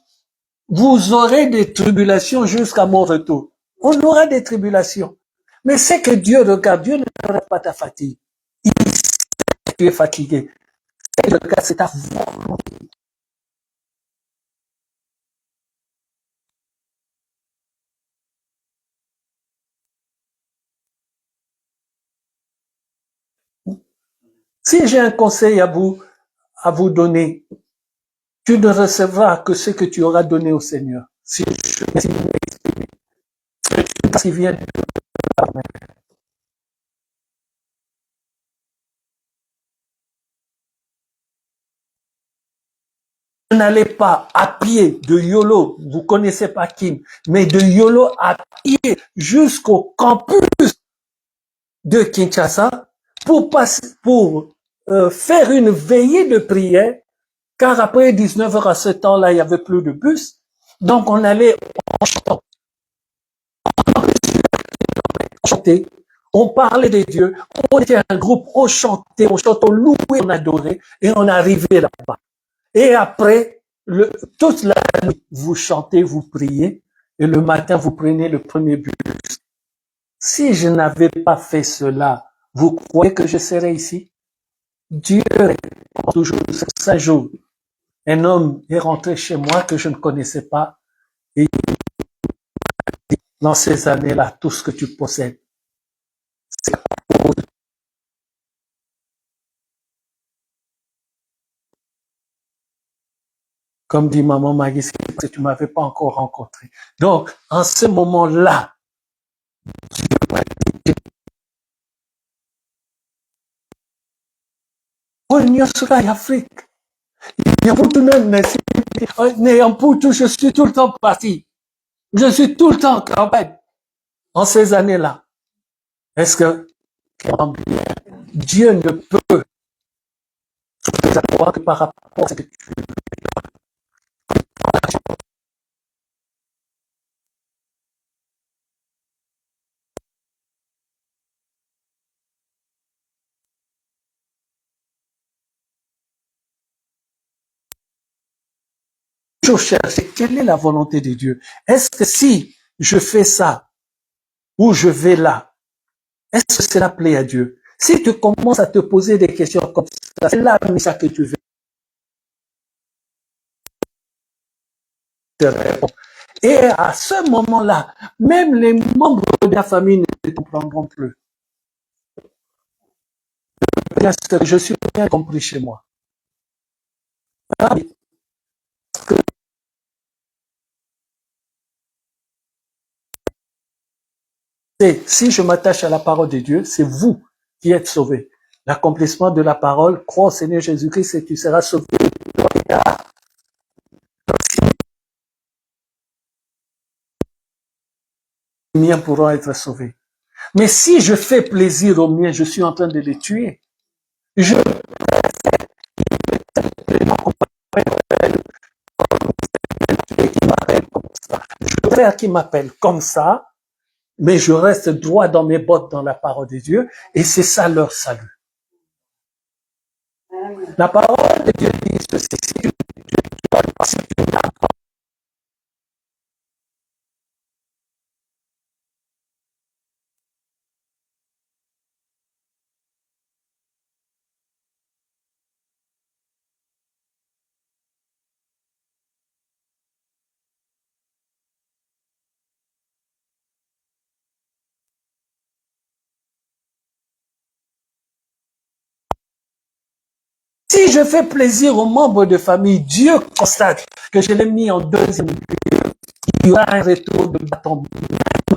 vous aurez des tribulations jusqu'à mon retour. On aura des tribulations. Mais c'est que Dieu regarde, Dieu ne regarde pas ta fatigue. Il sait que tu es fatigué. C'est le cas, c'est ta volonté. Si j'ai un conseil à vous donner, tu ne recevras que ce que tu auras donné au Seigneur. Si qui vient de n'allez pas à pied de Yolo, vous connaissez pas Kim, mais de Yolo à pied jusqu'au campus de Kinshasa pour faire une veillée de prière, car après 19 heures à ce temps-là, il n'y avait plus de bus. Donc on allait en chanter, on parlait de Dieu, on était un groupe, on chantait, on louait, on adorait, et on arrivait là-bas. Et après, toute la nuit, vous chantez, vous priez, et le matin, vous prenez le premier bus. Si je n'avais pas fait cela, vous croyez que je serais ici? Dieu répond toujours. Un jour, un homme est rentré chez moi que je ne connaissais pas, et dans ces années-là, tout ce que tu possèdes, c'est comme dit maman Maggie, que tu m'avais pas encore rencontré. Donc, en ce moment-là, on sera en Afrique. Je suis tout le temps parti. Je suis tout le temps en campagne. En ces années-là, est-ce que Dieu ne peut savoir que par rapport à ce que tu toujours chercher quelle est la volonté de Dieu? Est-ce que si je fais ça ou je vais là, est-ce que cela plaît à Dieu? Si tu commences à te poser des questions comme ça, c'est là ça que tu veux te répondre. Et à ce moment-là, même les membres de la famille ne te comprendront plus. Je suis bien compris chez moi. Si je m'attache à la parole de Dieu, c'est vous qui êtes sauvés. L'accomplissement de la parole, crois au Seigneur Jésus-Christ et tu seras sauvé. Les miens pourront être sauvés. Mais si je fais plaisir aux miens, je suis en train de les tuer. Je frère qui m'appelle comme ça, mais je reste droit dans mes bottes dans la parole de Dieu, et c'est ça leur salut. La parole de Dieu dit ceci, si tu Si je fais plaisir aux membres de famille, Dieu constate que je l'ai mis en deuxième lieu. Il y aura un retour de bâton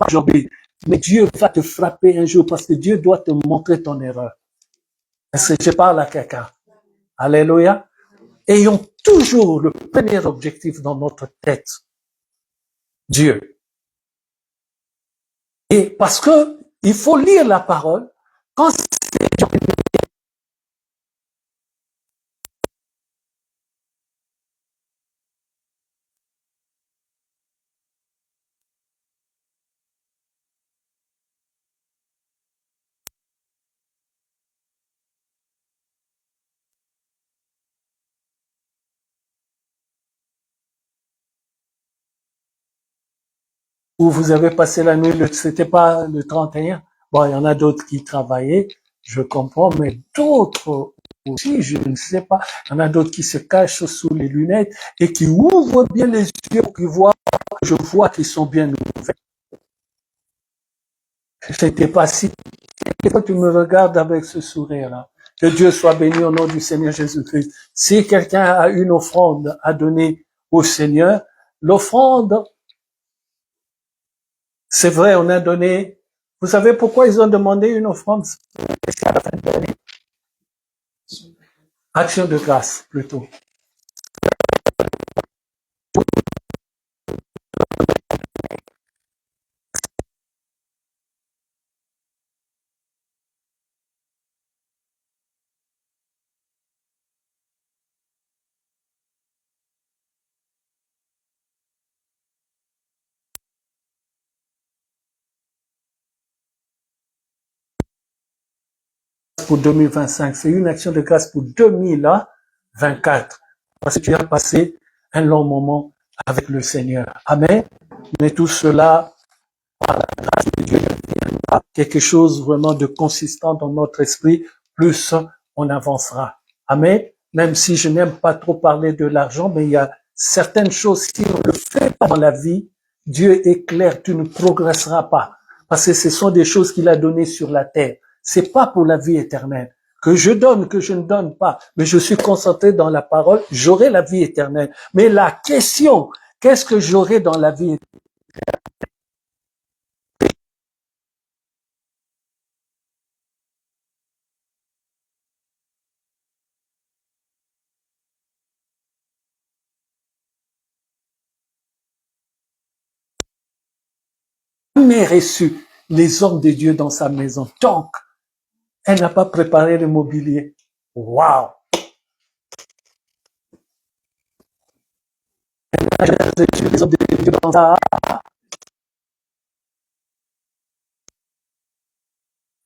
aujourd'hui. Mais Dieu va te frapper un jour parce que Dieu doit te montrer ton erreur. Est-ce que je parle à quelqu'un? Alléluia. Ayons toujours le premier objectif dans notre tête. Dieu. Et parce que il faut lire la parole quand c'est où vous avez passé la nuit, c'était pas le 31. Bon, il y en a d'autres qui travaillaient, je comprends, mais d'autres aussi, je ne sais pas. Il y en a d'autres qui se cachent sous les lunettes et qui ouvrent bien les yeux, qui voient, je vois qu'ils sont bien ouverts. C'était pas si. Et toi, tu me regardes avec ce sourire-là. Que Dieu soit béni au nom du Seigneur Jésus-Christ. Si quelqu'un a une offrande à donner au Seigneur, l'offrande, c'est vrai, on a donné. Vous savez pourquoi ils ont demandé une offrande spéciale à la fin de l'année? Action de grâce, plutôt. Pour 2025, c'est une action de grâce pour 2024. Parce que tu as passé un long moment avec le Seigneur. Amen. Mais tout cela, par la grâce de Dieu, quelque chose vraiment de consistant dans notre esprit, plus on avancera. Amen. Même si je n'aime pas trop parler de l'argent, mais il y a certaines choses, si on ne le fait pas dans la vie, Dieu est clair, tu ne progresseras pas. Parce que ce sont des choses qu'il a données sur la terre. C'est pas pour la vie éternelle. Que je donne, que je ne donne pas, mais je suis concentré dans la parole, j'aurai la vie éternelle. Mais la question, qu'est-ce que j'aurai dans la vie éternelle? Jamais reçu les hommes de Dieu dans sa maison. Donc, elle n'a pas préparé le mobilier. Waouh! Elle n'a jamais reçu les hommes de Dieu dans sa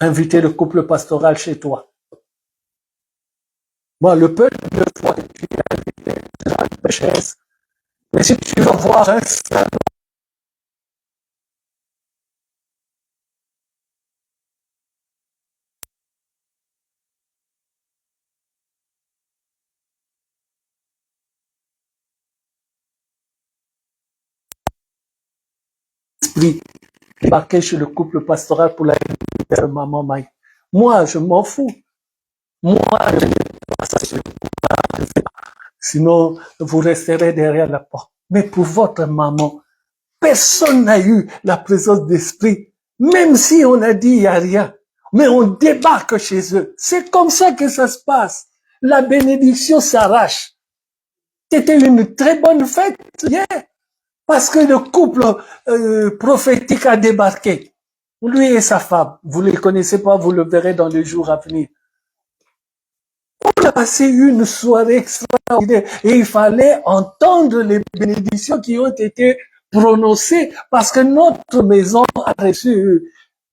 inviter le couple pastoral chez toi. Moi, le peu de fois que tu es invité, c'est la pécheresse. Mais si tu vas voir un seul esprit débarqué chez le couple pastoral pour la de maman Mike, moi, je m'en fous. Moi, je ne fais pas ça. Sinon, vous resterez derrière la porte. Mais pour votre maman, personne n'a eu la présence d'esprit, même si on a dit il n'y a rien. Mais on débarque chez eux. C'est comme ça que ça se passe. La bénédiction s'arrache. C'était une très bonne fête hier, parce que le couple prophétique a débarqué. Lui et sa femme. Vous ne les connaissez pas, vous le verrez dans les jours à venir. On a passé une soirée extraordinaire et il fallait entendre les bénédictions qui ont été prononcées parce que notre maison a reçu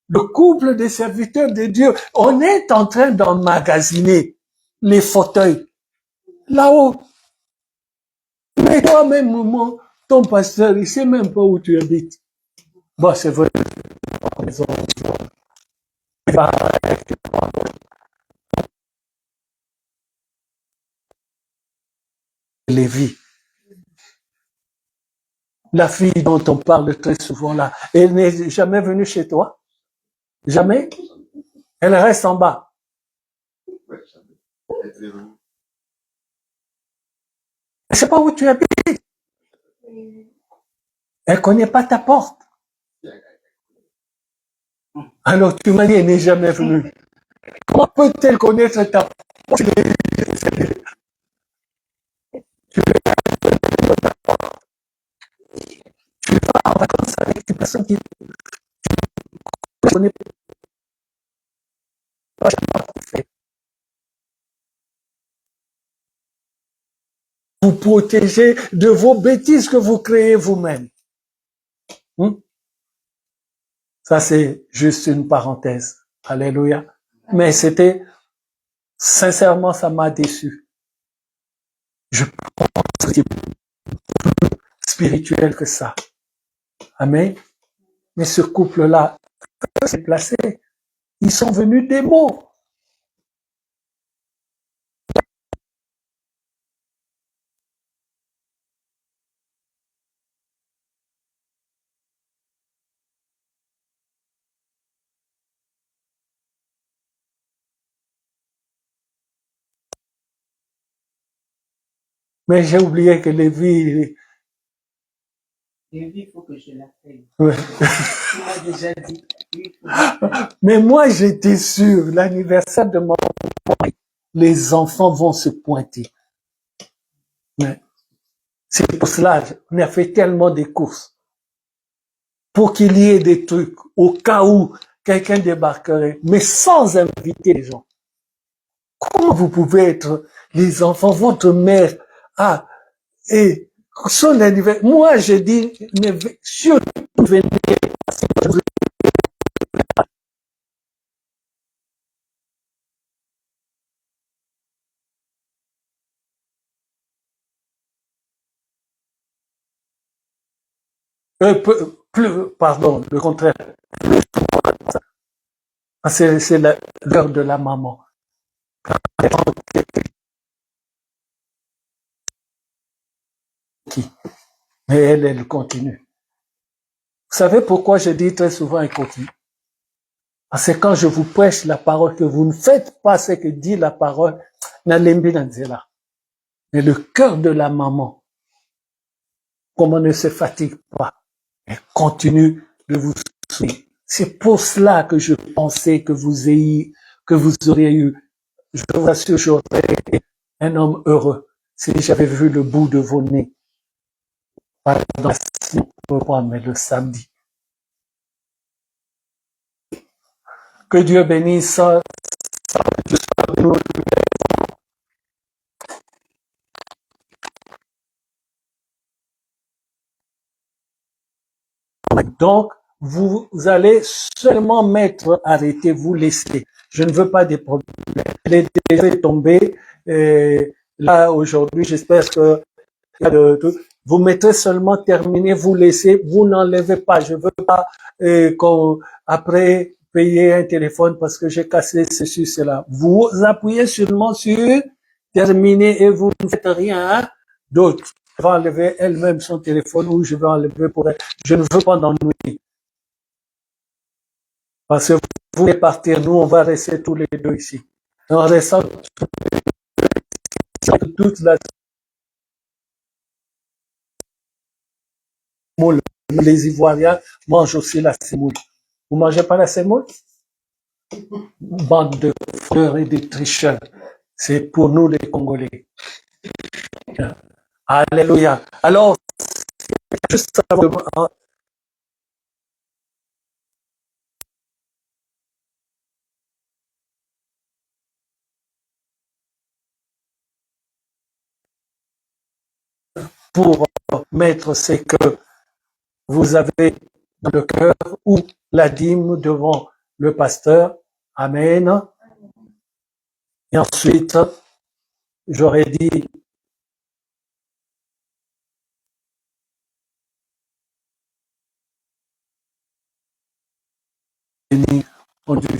le couple des serviteurs de Dieu. On est en train d'emmagasiner les fauteuils là-haut. Mais toi-même, maman, ton pasteur, il ne sait même pas où tu habites. Bon, c'est vrai. Lévi, la fille dont on parle très souvent là, elle n'est jamais venue chez toi? Jamais? Elle reste en bas. sait pas où tu habites. Elle connaît pas ta porte. Alors tu m'as dit, elle n'est jamais venue. Comment peut-elle connaître ta porte? Tu vas en vacances avec des personnes qui ne connaissent pas. Vous protégez de vos bêtises que vous créez vous-même. Ça, c'est juste une parenthèse. Alléluia. Mais c'était, sincèrement, ça m'a déçu. Je pense que c'est plus spirituel que ça. Amen. Mais ce couple-là s'est placé. Ils sont venus des mots. Mais j'ai oublié que Lévi... Lévi, il faut que je l'appelle. Ouais. Tu m'as déjà dit. Mais moi, j'étais sûr, l'anniversaire de mon mari, les enfants vont se pointer. Ouais. C'est pour cela, on a fait tellement de courses. Pour qu'il y ait des trucs, au cas où quelqu'un débarquerait, mais sans inviter les gens. Comment vous pouvez être les enfants, votre mère, et son anniversaire, moi je dis, mais surtout venez, plus, pardon, le contraire, c'est l'heure de la maman. Mais elle continue. Vous savez pourquoi je dis très souvent elle continue? Parce que quand je vous prêche la parole, que vous ne faites pas ce que dit la parole, mais le cœur de la maman, comme on ne se fatigue pas, elle continue de vous suivre. C'est pour cela que je pensais que vous auriez eu, je vous assure, j'aurais été un homme heureux si j'avais vu le bout de vos nez. Pas dans mais le samedi. Que Dieu bénisse. Donc, vous allez seulement m'être arrêté, vous laisser. Je ne veux pas des problèmes. Elle est déjà tombée. Là, aujourd'hui, j'espère que vous mettrez seulement terminé, vous laissez, vous n'enlevez pas. Je veux pas qu'on après payer un téléphone parce que j'ai cassé ceci, cela. Vous appuyez seulement sur terminer et vous ne faites rien d'autre. Elle va enlever elle-même son téléphone ou je vais enlever pour elle. Je ne veux pas d'ennui. Parce que vous voulez partir, nous on va rester tous les deux ici. En restant toute la semoule. Les Ivoiriens mangent aussi la semoule. Vous mangez pas la semoule? Bande de fleurs et de tricheurs. C'est pour nous les Congolais. Alléluia. Alors, juste avant pour mettre ce que vous avez dans le cœur ou la dîme devant le pasteur. Amen. Et ensuite, j'aurais dit, béni, du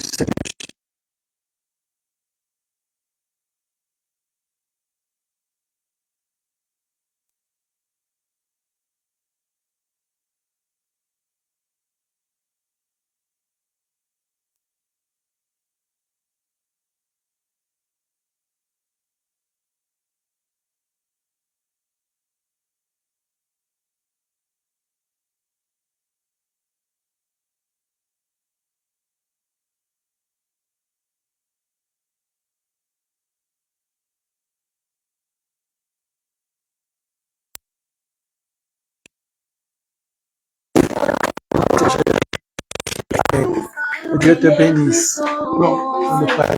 Que Dieu te bénisse. Non, ne pas.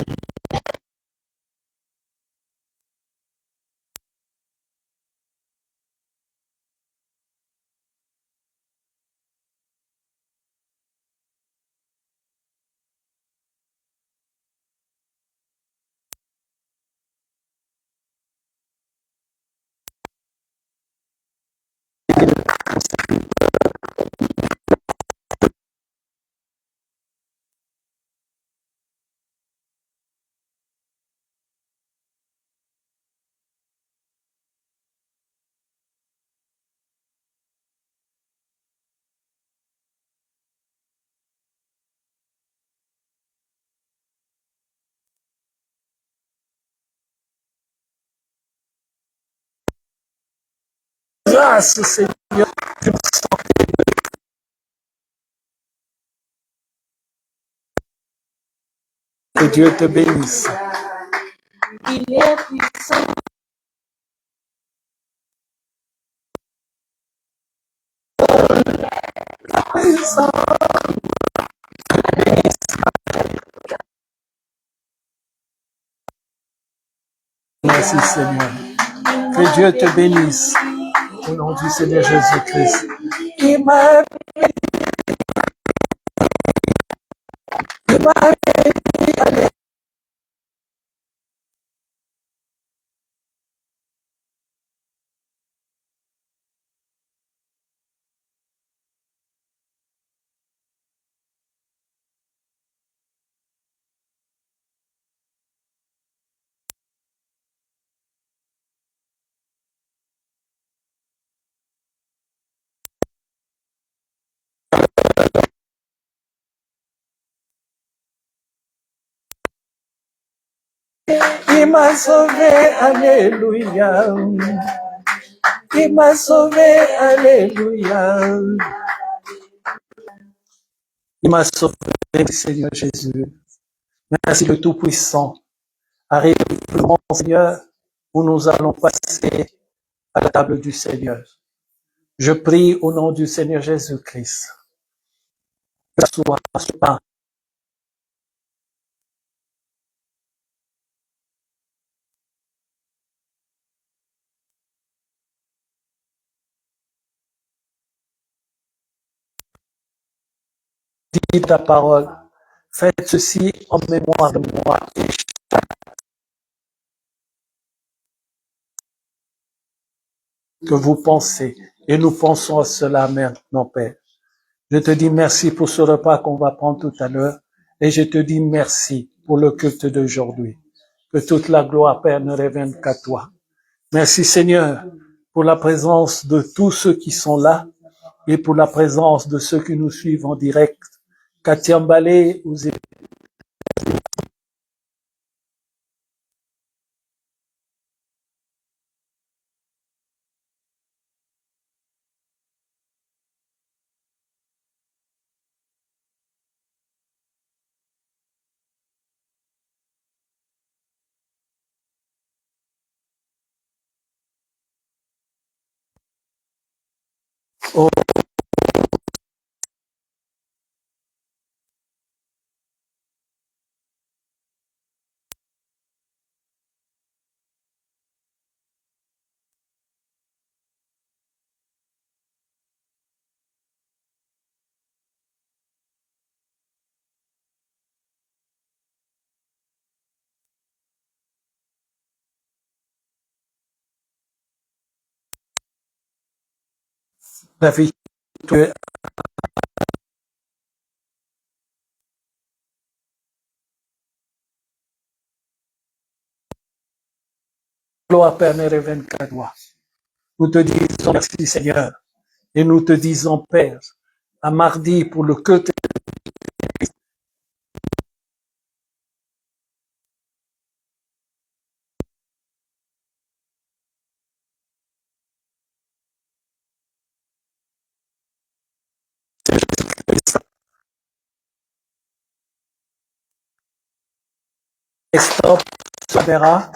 Grâce, Seigneur. Que Dieu te bénisse. Il est puissant. Merci Seigneur. Que Dieu te bénisse. Au nom du Seigneur Jésus-Christ. Il m'a sauvé, alléluia. Il m'a sauvé, alléluia. Il m'a sauvé, Seigneur Jésus. Merci le Tout-Puissant. Arrive le grand Seigneur, où nous allons passer à la table du Seigneur. Je prie au nom du Seigneur Jésus-Christ. Que soit ce pain. Dis ta parole. Faites ceci en mémoire de moi. Que vous pensez. Et nous pensons à cela maintenant, Père. Je te dis merci pour ce repas qu'on va prendre tout à l'heure. Et je te dis merci pour le culte d'aujourd'hui. Que toute la gloire, Père, ne revienne qu'à toi. Merci, Seigneur, pour la présence de tous ceux qui sont là et pour la présence de ceux qui nous suivent en direct. Katiambale, vous êtes oh, la vie, gloire, Père, ne revienne qu'à toi. Nous te disons merci, Seigneur. Et nous te disons, Père, à mardi pour le culte stop, ça verra.